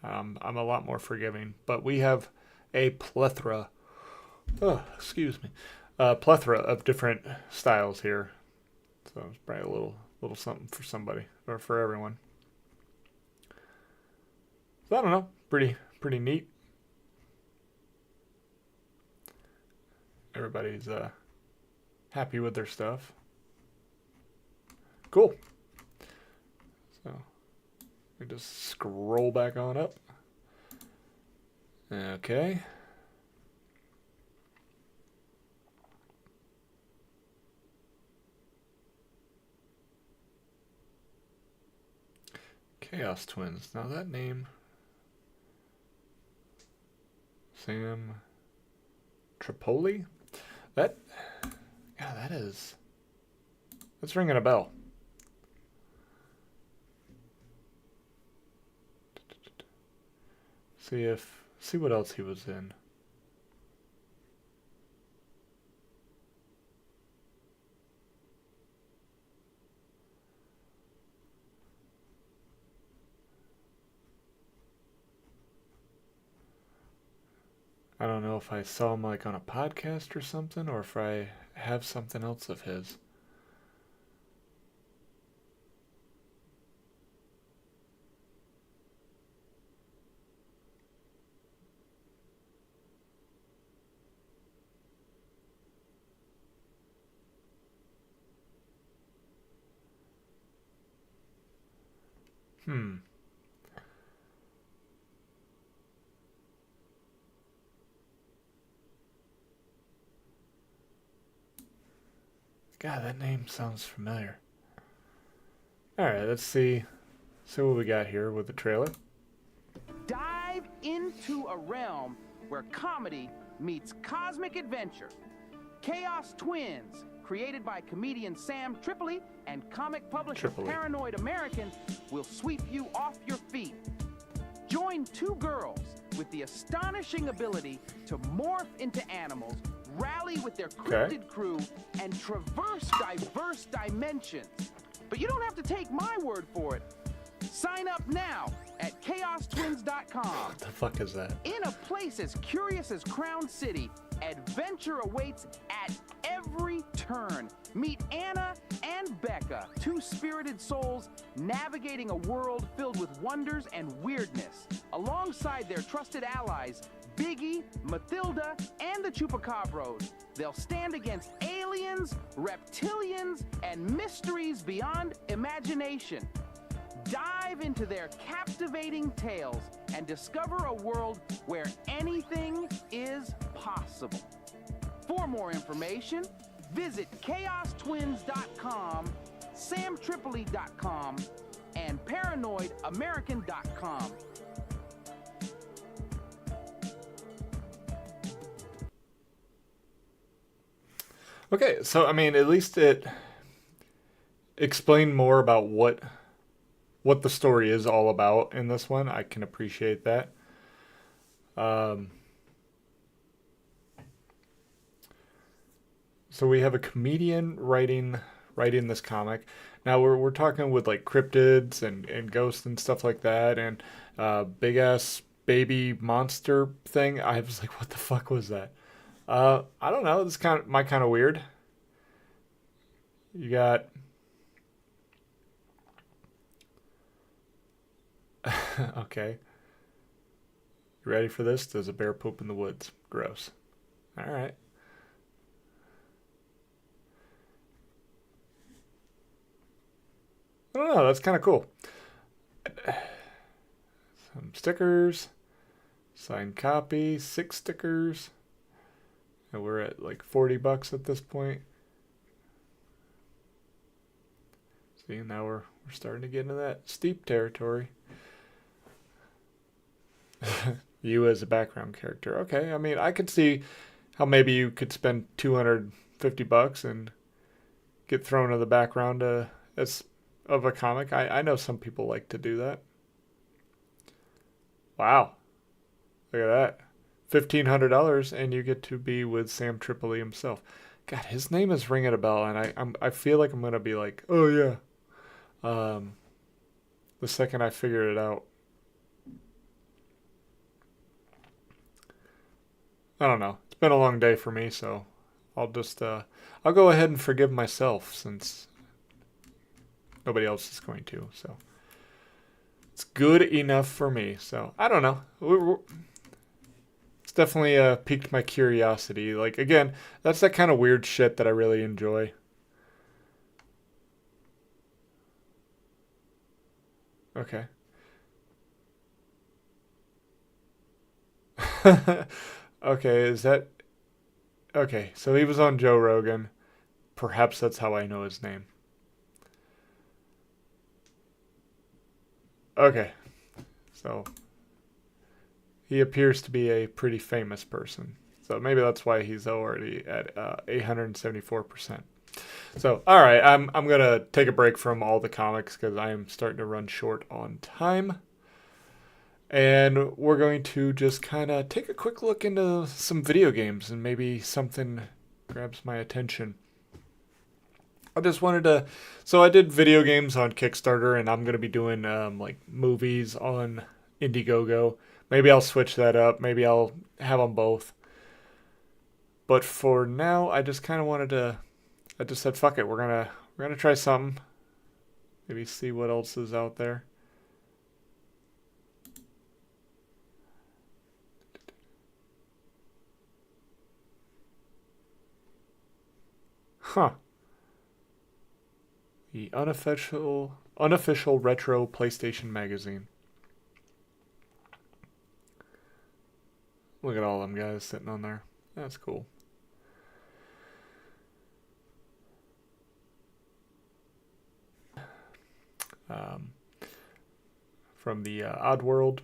Speaker 1: I'm a lot more forgiving, but we have a plethora. Oh, excuse me, a plethora of different styles here. So it's probably a little something for somebody or for everyone. So I don't know, pretty neat. Everybody's happy with their stuff. Cool. So we just scroll back on up. Okay. Chaos Twins. Now that name. Sam Tripoli? That. Yeah, that's ringing a bell. See what else he was in. I don't know if I saw him like on a podcast or something, or if I have something else of his. Hmm. God, that name sounds familiar. Alright, let's see what we got here with the trailer.
Speaker 5: Dive into a realm where comedy meets cosmic adventure. Chaos Twins, created by comedian Sam Tripoli and comic publisher Paranoid American, will sweep you off your feet. Join two girls with the astonishing ability to morph into animals, rally with their cryptid crew, and traverse diverse dimensions. But you don't have to take my word for it. Sign up now at chaostwins.com.
Speaker 1: What the fuck is that?
Speaker 5: In a place as curious as Crown City, adventure awaits at every turn. Meet Anna and Becca, two spirited souls navigating a world filled with wonders and weirdness. Alongside their trusted allies, Biggie, Mathilda, and the Chupacabros, they'll stand against aliens, reptilians, and mysteries beyond imagination. Dive into their captivating tales and discover a world where anything is possible. For more information, visit chaostwins.com, samtripoli.com, and paranoidamerican.com.
Speaker 1: Okay, so I mean, at least it explained more about what the story is all about in this one. I can appreciate that. So we have a comedian writing writing this comic. Now we're talking with like cryptids and ghosts and stuff like that, and big ass baby monster thing. I was like, what the fuck was that? I don't know. This kind of my kind of weird. You got okay. You ready for this? Does a bear poop in the woods? Gross. All right. I don't know. That's kind of cool. Some stickers. Signed copy. 6 stickers. And we're at like $40 at this point. See, now we're starting to get into that steep territory. You as a background character. Okay, I mean, I could see how maybe you could spend $250 and get thrown in the background as of a comic. I know some people like to do that. Wow. Look at that. $1,500 and you get to be with Sam Tripoli himself. God, his name is ringing a bell, and I feel like I'm gonna be like, oh yeah. The second I figure it out. I don't know. It's been a long day for me, so I'll just I'll go ahead and forgive myself since nobody else is going to. So it's good enough for me. So I don't know. It's definitely piqued my curiosity. Like again, that's that kind of weird shit that I really enjoy. Okay. Okay, is that okay? So he was on Joe Rogan. Perhaps that's how I know his name. Okay, so he appears to be a pretty famous person. So maybe that's why he's already at 874%. So, all right, I'm gonna take a break from all the comics because I am starting to run short on time. And we're going to just kind of take a quick look into some video games and maybe something grabs my attention. I just wanted to, so I did video games on Kickstarter, and I'm going to be doing like movies on Indiegogo. Maybe I'll switch that up. Maybe I'll have them both. But for now, I just kind of wanted to, I just said, fuck it, we're gonna try something. Maybe see what else is out there. Huh. The unofficial retro PlayStation magazine. Look at all them guys sitting on there. That's cool. From the Oddworld,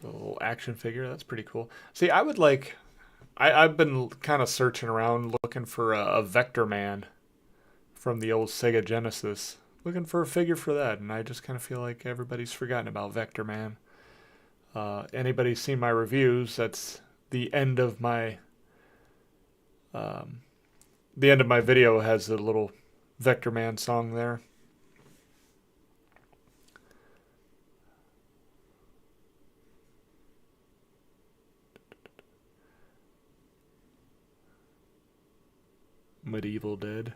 Speaker 1: the little action figure. That's pretty cool. See, I would like. I've been kind of searching around looking for a Vector Man from the old Sega Genesis. Looking for a figure for that, and I just kind of feel like everybody's forgotten about Vector Man. Anybody seen my reviews? That's the end of my video has a little Vector Man song there. Medieval Dead.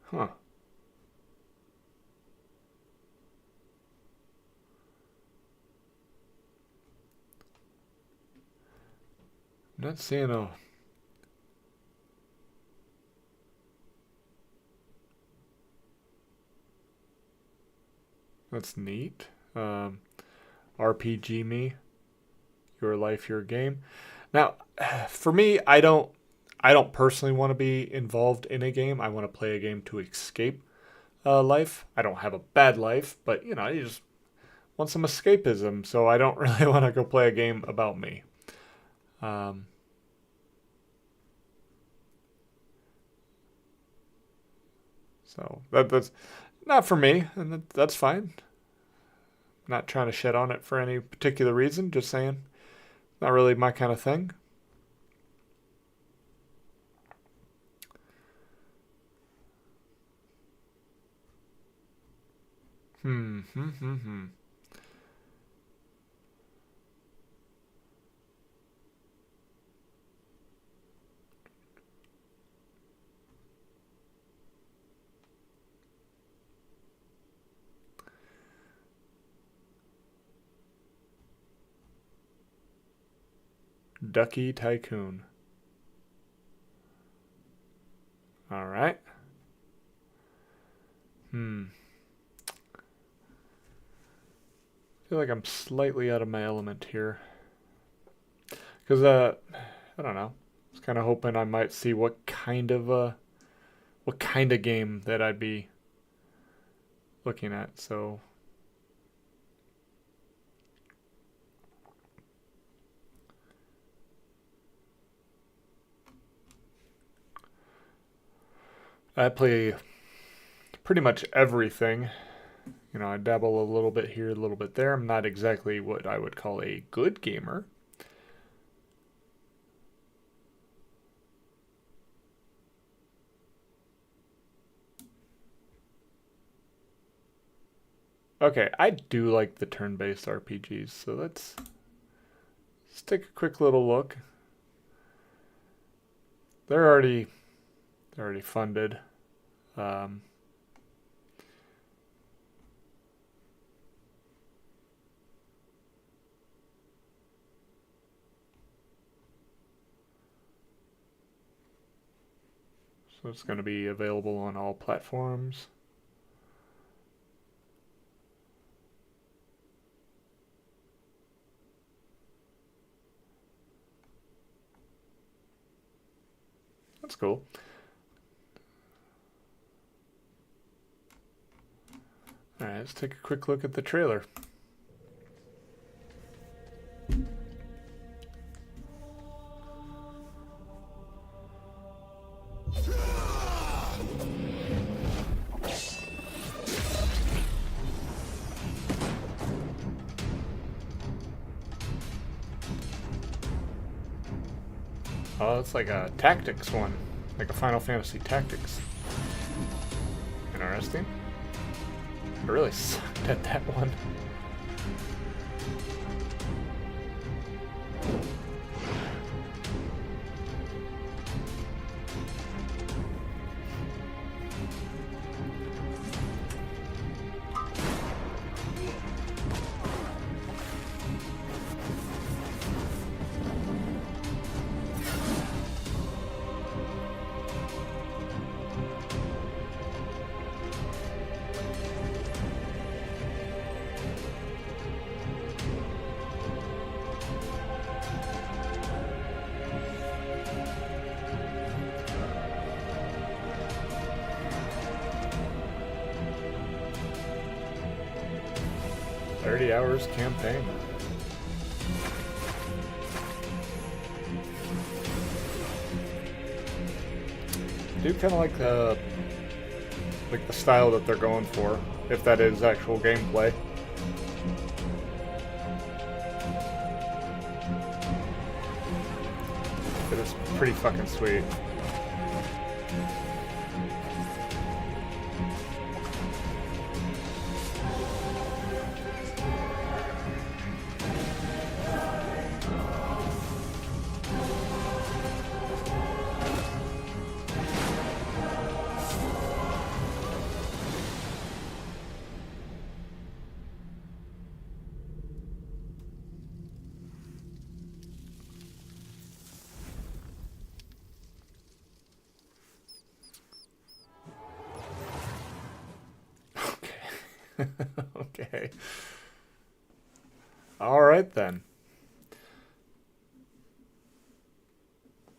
Speaker 1: Huh. I'm not seeing a. That's neat. RPG Me, Your Life, Your Game. Now, for me, I don't personally want to be involved in a game. I want to play a game to escape life. I don't have a bad life, but you just want some escapism. So I don't really want to go play a game about me. So that's Not for me, and that's fine. Not trying to shit on it for any particular reason, just saying. Not really my kind of thing. Hmm. Ducky Tycoon. All right. I feel like I'm slightly out of my element here. Because, I don't know. I was kind of hoping I might see what kind of game that I'd be looking at. So, I play pretty much everything. You know, I dabble a little bit here, a little bit there. I'm not exactly what I would call a good gamer. Okay, I do like the turn-based RPGs, so let's take a quick little look. They're already funded. So it's going to be available on all platforms. That's cool. Alright, let's take a quick look at the trailer. Oh, it's like a tactics one. Like a Final Fantasy Tactics. Interesting. I really sucked at that one. $30 campaign. I do kind of like the style that they're going for, if that is actual gameplay. It is pretty fucking sweet. Okay. All right then.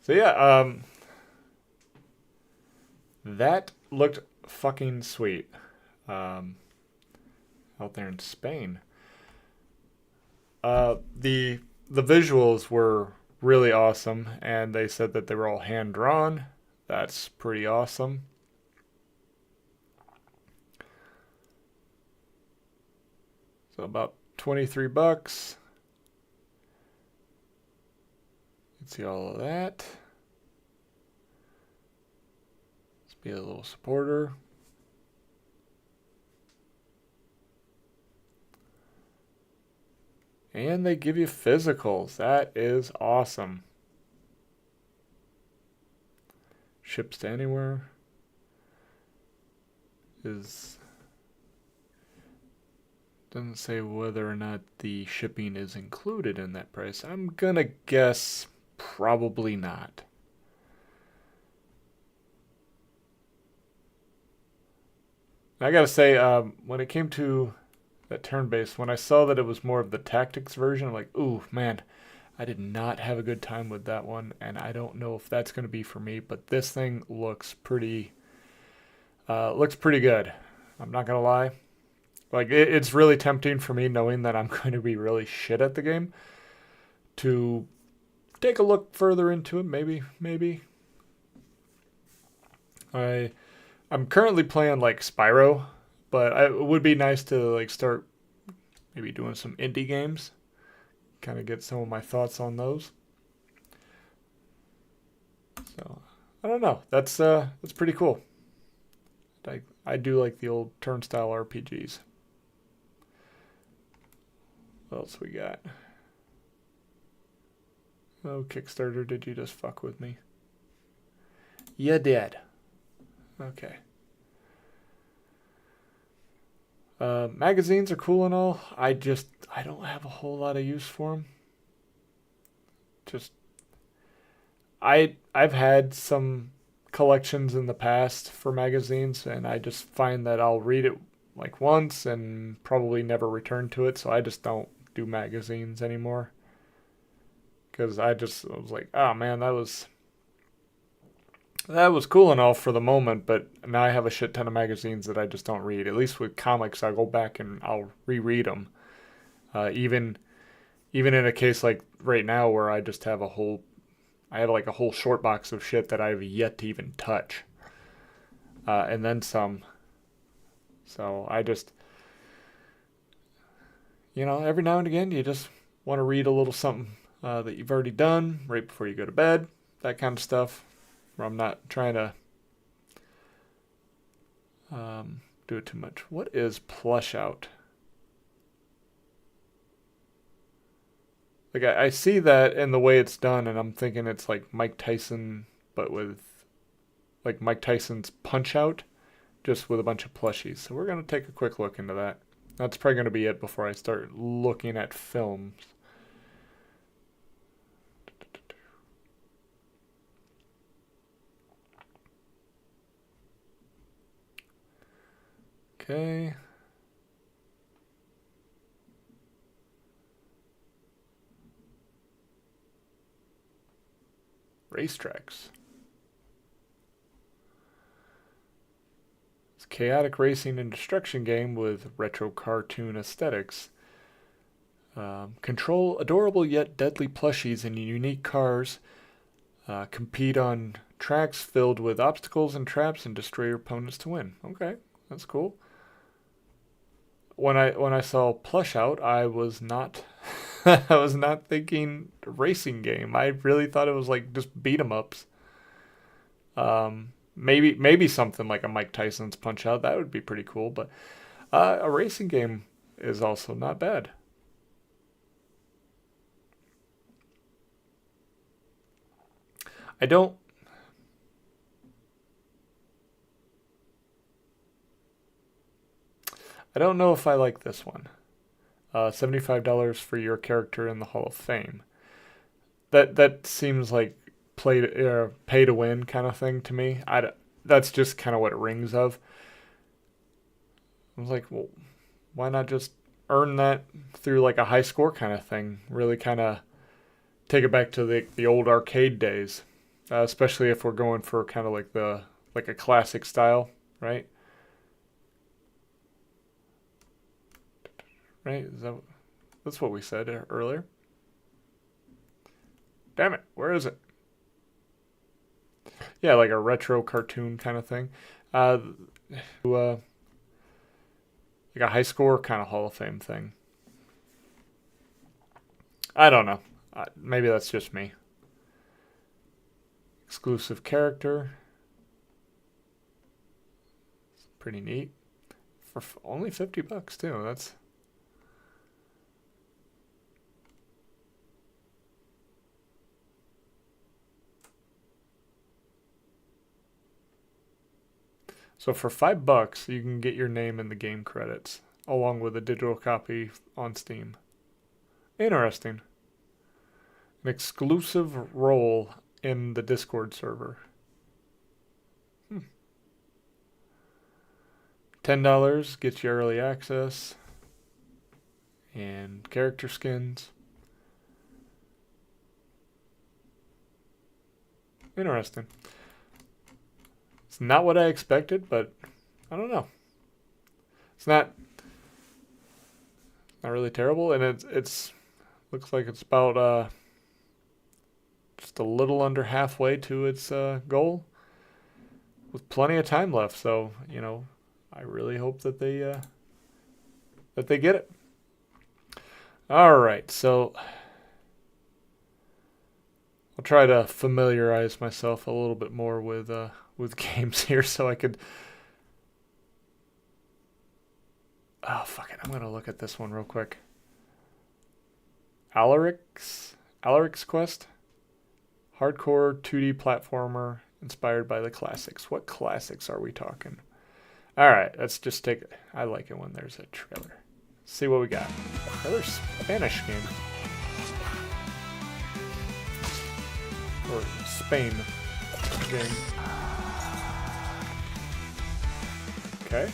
Speaker 1: So yeah, that looked fucking sweet. Out there in Spain. The visuals were really awesome, and they said that they were all hand drawn. That's pretty awesome. So about 23 bucks. You can see all of that. Let's be a little supporter. And they give you physicals. That is awesome. Ships to anywhere. Doesn't say whether or not the shipping is included in that price. I'm gonna guess probably not. I gotta say, when it came to that turn-based, when I saw that it was more of the tactics version, I'm like, ooh, man, I did not have a good time with that one, and I don't know if that's gonna be for me. But this thing looks pretty good. I'm not gonna lie. Like, it's really tempting for me, knowing that I'm going to be really shit at the game, to take a look further into it. Maybe. I'm currently playing like Spyro, but it would be nice to like start maybe doing some indie games. Kind of get some of my thoughts on those. So I don't know. That's pretty cool. I do like the old turnstile RPGs. What else we got? Oh, Kickstarter, did you just fuck with me? You did. Okay. Magazines are cool and all. I don't have a whole lot of use for them. I've had some collections in the past for magazines, and I just find that I'll read it like once and probably never return to it, so I just don't do magazines anymore. Because I was like, oh man, that was cool and all for the moment, but now I have a shit ton of magazines that I just don't read. At least with comics, I go back and I'll reread them. Even in a case like right now where I just have I have like a whole short box of shit that I've yet to even touch. And then some. So I just, every now and again, you just want to read a little something that you've already done right before you go to bed, that kind of stuff, where I'm not trying to do it too much. What is Plush Out? Like, I see that in the way it's done, and I'm thinking it's like Mike Tyson, but with like Mike Tyson's Punch Out, just with a bunch of plushies. So we're going to take a quick look into that. That's probably going to be it before I start looking at films. Okay. Racetracks. It's a chaotic racing and destruction game with retro cartoon aesthetics. Control adorable yet deadly plushies and unique cars. Compete on tracks filled with obstacles and traps and destroy your opponents to win. Okay, that's cool. When I saw Plush Out, I was not I was not thinking racing game. I really thought it was like just beat 'em ups. Maybe something like a Mike Tyson's Punch Out. That would be pretty cool. But a racing game is also not bad. I don't know if I like this one. $75 for your character in the Hall of Fame. That seems like pay to win kind of thing to me. That's just kind of what it rings of. I was like, well, why not just earn that through like a high score kind of thing? Really kind of take it back to the old arcade days, especially if we're going for kind of like a classic style, right? Right? That's what we said earlier. Damn it, where is it? Yeah, like a retro cartoon kind of thing. Like a high score kind of Hall of Fame thing. I don't know. Maybe that's just me. Exclusive character. It's pretty neat. For only $50 too. That's... So for $5, you can get your name in the game credits, along with a digital copy on Steam. Interesting. An exclusive role in the Discord server. $10 gets you early access and character skins. Interesting. It's not what I expected, but I don't know. It's not really terrible, and it's looks like it's about just a little under halfway to its goal, with plenty of time left. So I really hope that they get it. All right, so I'll try to familiarize myself a little bit more with games here, so I could. Oh fuck it! I'm gonna look at this one real quick. Alaric's Quest, hardcore 2D platformer inspired by the classics. What classics are we talking? All right, let's just take it. I like it when there's a trailer. See what we got. Another Spanish game. Or Spain game. Okay.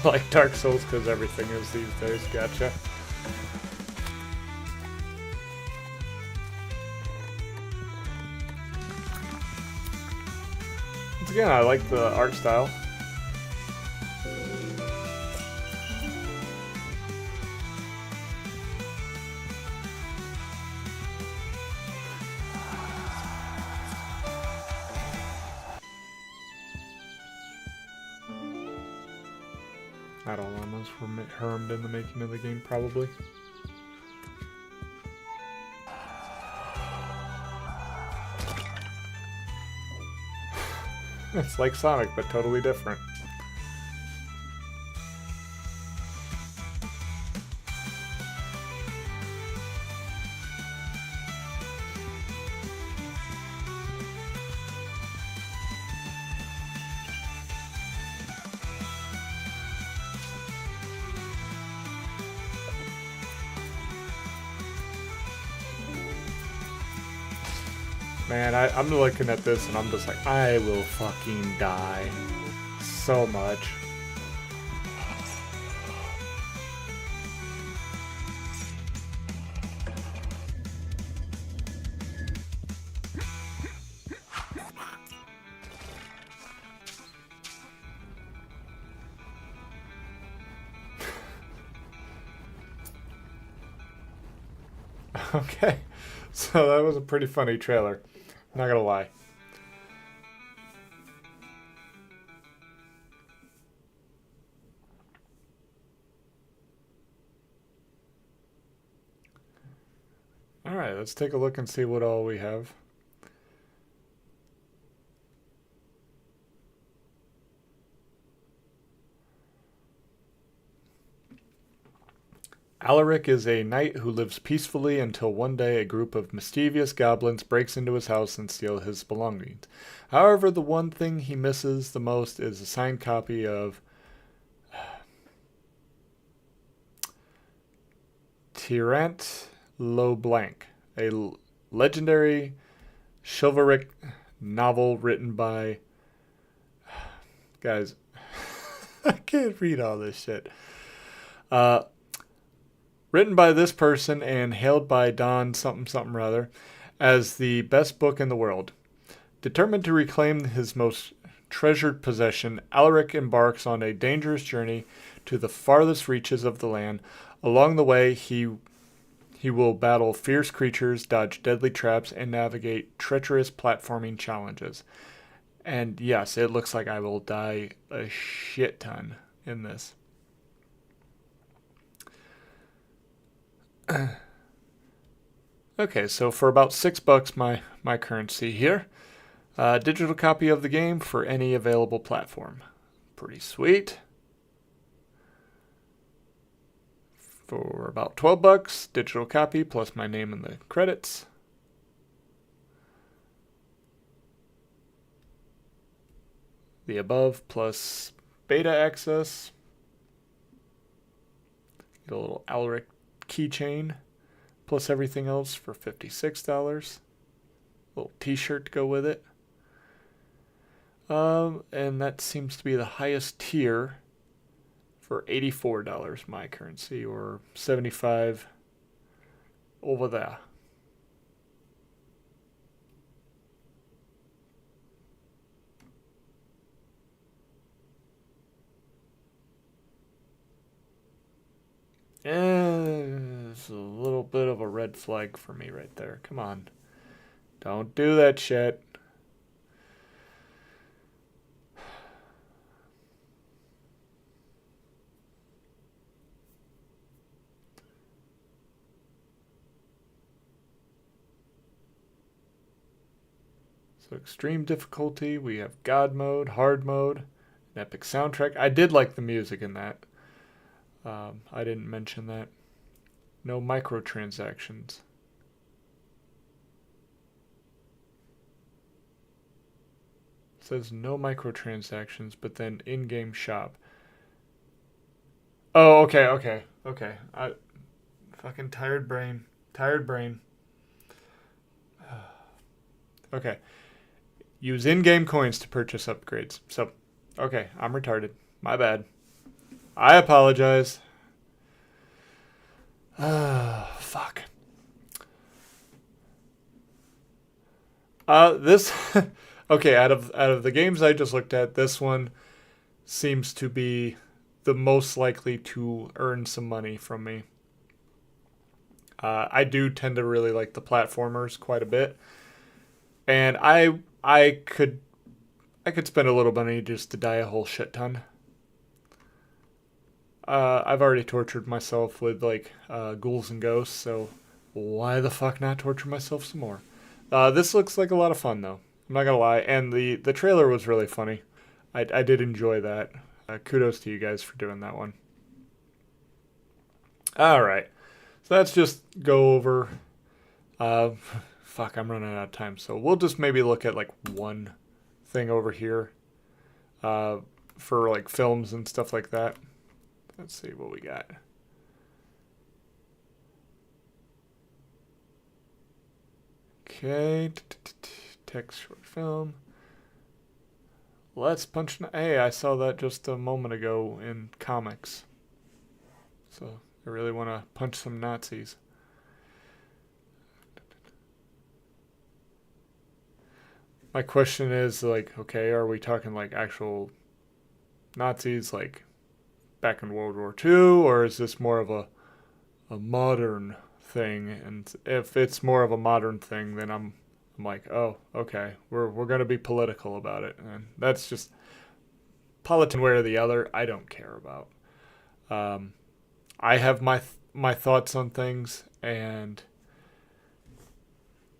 Speaker 1: Like Dark Souls, because everything is these days. Gotcha. Once again, I like the art style. Not all llamas were harmed in the making of the game, probably. It's like Sonic, but totally different. Man, I'm looking at this and I'm just like, I will fucking die so much. Okay, so that was a pretty funny trailer. Not gonna lie. Alright, let's take a look and see what all we have. Alaric is a knight who lives peacefully until one day a group of mischievous goblins breaks into his house and steal his belongings. However, the one thing he misses the most is a signed copy of Tirant Le Blanc, a legendary chivalric novel written by... Guys, I can't read all this shit. Written by this person and hailed by Don something something rather as the best book in the world. Determined to reclaim his most treasured possession, Alaric embarks on a dangerous journey to the farthest reaches of the land, Along the way, he will battle fierce creatures, dodge deadly traps, and navigate treacherous platforming challenges. And yes, it looks like I will die a shit ton in this. Okay, so for about $6 my currency here. Digital copy of the game for any available platform. Pretty sweet. For about $12, digital copy plus my name in the credits. The above plus beta access. Get a little Alric keychain plus everything else for $56. Little t-shirt to go with it. And that seems to be the highest tier for $84 my currency, or $75 over there. It's a little bit of a red flag for me right there. Come on. Don't do that shit. So extreme difficulty, we have God mode, hard mode, an epic soundtrack. I did like the music in that. I didn't mention that. No microtransactions. It says no microtransactions, but then in-game shop. Oh, okay. Fucking tired brain. Okay. Use in-game coins to purchase upgrades. So, okay, I'm retarded. My bad. I apologize. Fuck. This okay, out of the games I just looked at, this one seems to be the most likely to earn some money from me. I do tend to really like the platformers quite a bit. And I could spend a little money just to die a whole shit ton. I've already tortured myself with like ghouls and ghosts, so why the fuck not torture myself some more? This looks like a lot of fun though. I'm not gonna lie, and the trailer was really funny. I did enjoy that. Kudos to you guys for doing that one. All right, so let's just go over. Fuck, I'm running out of time, so we'll just maybe look at like one thing over here for like films and stuff like that. Let's see what we got. Okay, text short film. Let's punch. Hey, I saw that just a moment ago in comics. So I really want to punch some Nazis. My question is like, okay, are we talking like actual Nazis like back in World War II, or is this more of a modern thing? And if it's more of a modern thing, then I'm like, oh, okay, we're gonna be political about it, and that's just politics one way or the other. I don't care about. I have my thoughts on things, and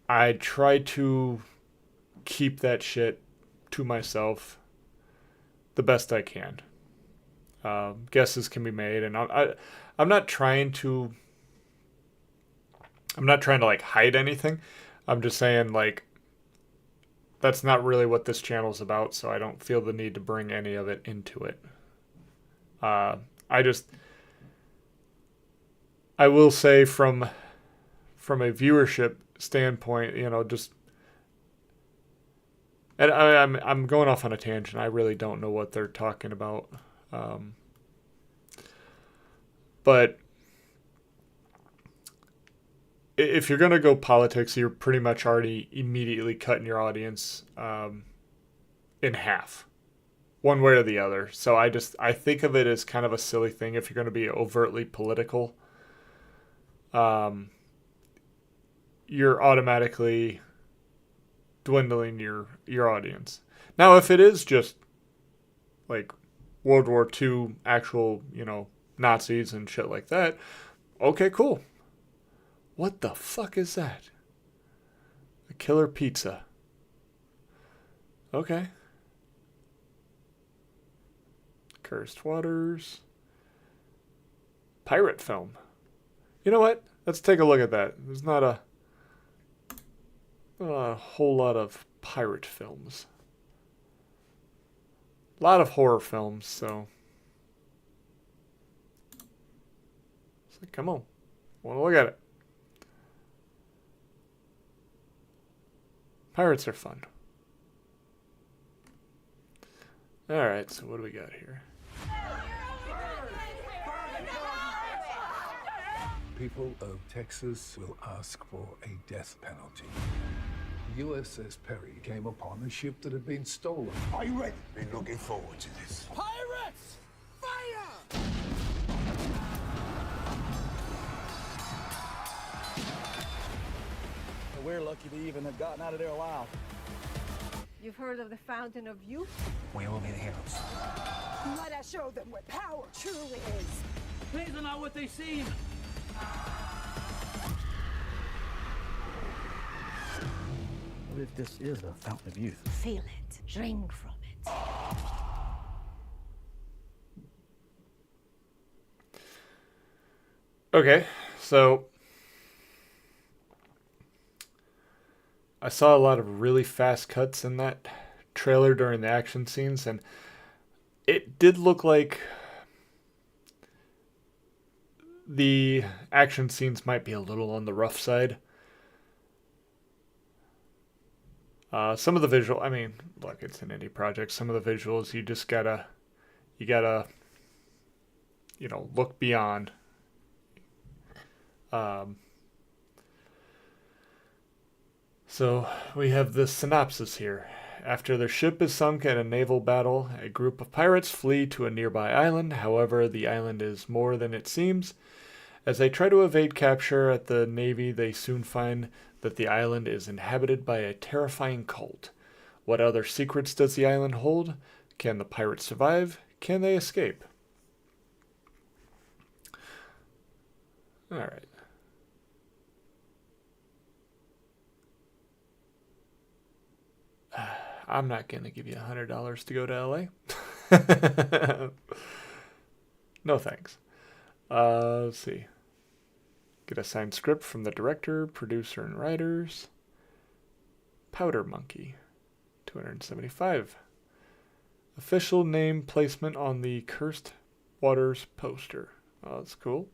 Speaker 1: I try to keep that shit to myself the best I can. Guesses can be made, and I'm not trying to like hide anything. I'm just saying like that's not really what this channel's about, so I don't feel the need to bring any of it into it. I will say from a viewership standpoint, just. And I'm going off on a tangent. I really don't know what they're talking about. But if you're going to go politics, you're pretty much already immediately cutting your audience in half, one way or the other. So I think of it as kind of a silly thing if you're going to be overtly political. you're automatically dwindling your audience. Now, if it is just like World War II actual, Nazis and shit like that, okay, cool. What the fuck is that? A killer pizza. Okay. Cursed Waters. Pirate film. You know what? Let's take a look at that. There's not a whole lot of pirate films. A lot of horror films, so. It's like, come on. I want to look at it. Pirates are fun. Alright, so what do we got here?
Speaker 6: People of Texas will ask for a death penalty. The USS Perry came upon a ship that had been stolen.
Speaker 3: Are you ready? Been looking forward to this. Pirates! Fire!
Speaker 7: We're lucky to even have gotten out of there alive.
Speaker 8: You've heard of the Fountain of Youth?
Speaker 3: We will be the heroes.
Speaker 8: Let us show them what power truly is.
Speaker 7: Things are not what they seem. What if this is a fountain of youth?
Speaker 8: Feel it. Drink from it.
Speaker 1: Okay, so I saw a lot of really fast cuts in that trailer during the action scenes, and it did look like the action scenes might be a little on the rough side. Some of the visual, I mean, look, it's an indie project. Some of the visuals, you gotta, look beyond. So we have the synopsis here. After their ship is sunk in a naval battle, a group of pirates flee to a nearby island. However, the island is more than it seems. As they try to evade capture at the Navy, they soon find that the island is inhabited by a terrifying cult. What other secrets does the island hold? Can the pirates survive? Can they escape? Alright. I'm not going to give you $100 to go to LA. No thanks. Let's see. Get a signed script from the director, producer, and writers. Powder Monkey. $275. Official name placement on the Cursed Waters poster. Oh, that's cool.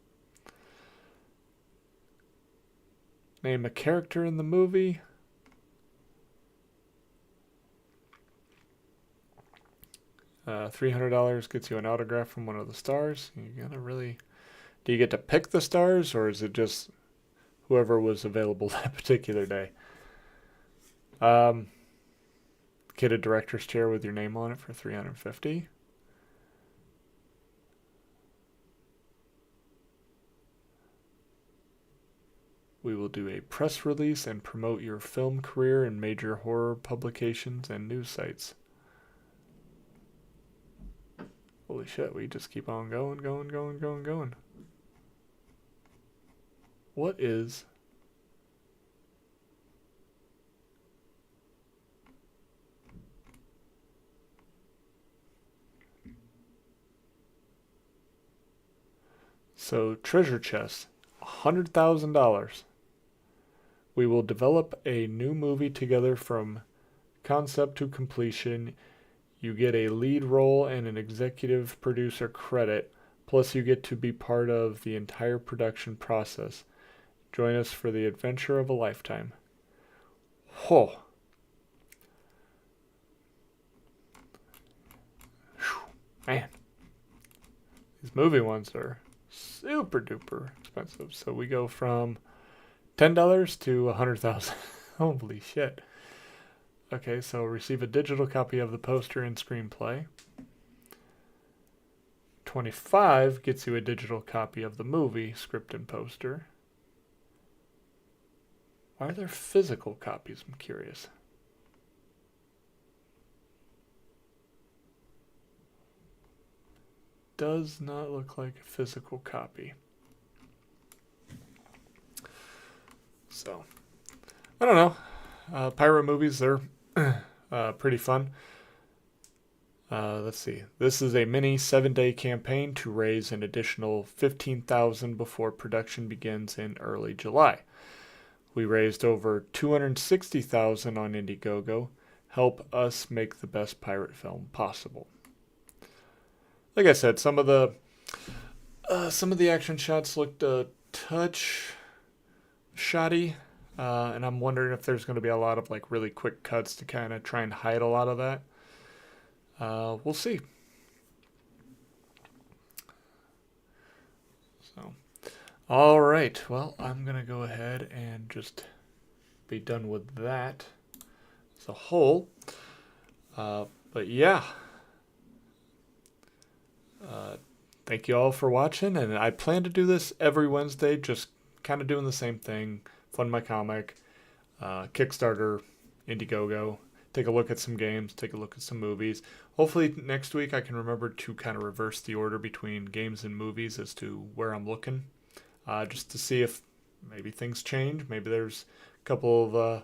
Speaker 1: Name a character in the movie. $300 gets you an autograph from one of the stars. You gotta really... Do you get to pick the stars, or is it just whoever was available that particular day? Get a director's chair with your name on it for $350. We will do a press release and promote your film career in major horror publications and news sites. Holy shit, we just keep on going. What is... So, treasure chest, $100,000. We will develop a new movie together from concept to completion. You get a lead role and an executive producer credit, plus you get to be part of the entire production process. Join us for the adventure of a lifetime. Whoa. Whew. Man. These movie ones are super duper expensive. So we go from $10 to $100,000. Holy shit. Okay, so receive a digital copy of the poster and screenplay. $25 gets you a digital copy of the movie, script, and poster. Why are there physical copies? I'm curious. Does not look like a physical copy. So, I don't know. Pirate movies, they're pretty fun. Let's see. This is a mini 7-day campaign to raise an additional $15,000 before production begins in early July. We raised over $260,000 on Indiegogo. Help us make the best pirate film possible. Like I said, some of the action shots looked a touch shoddy, and I'm wondering if there's going to be a lot of like really quick cuts to kind of try and hide a lot of that. We'll see. So, all right. Well, I'm going to go ahead and just be done with that as a whole. But yeah. Thank you all for watching. And I plan to do this every Wednesday, just kind of doing the same thing. Fund my comic, Kickstarter, Indiegogo. Take a look at some games, take a look at some movies. Hopefully next week I can remember to kind of reverse the order between games and movies as to where I'm looking. Just to see if maybe things change. Maybe there's a couple of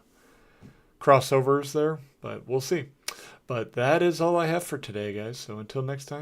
Speaker 1: crossovers there, but we'll see. But that is all I have for today, guys. So until next time.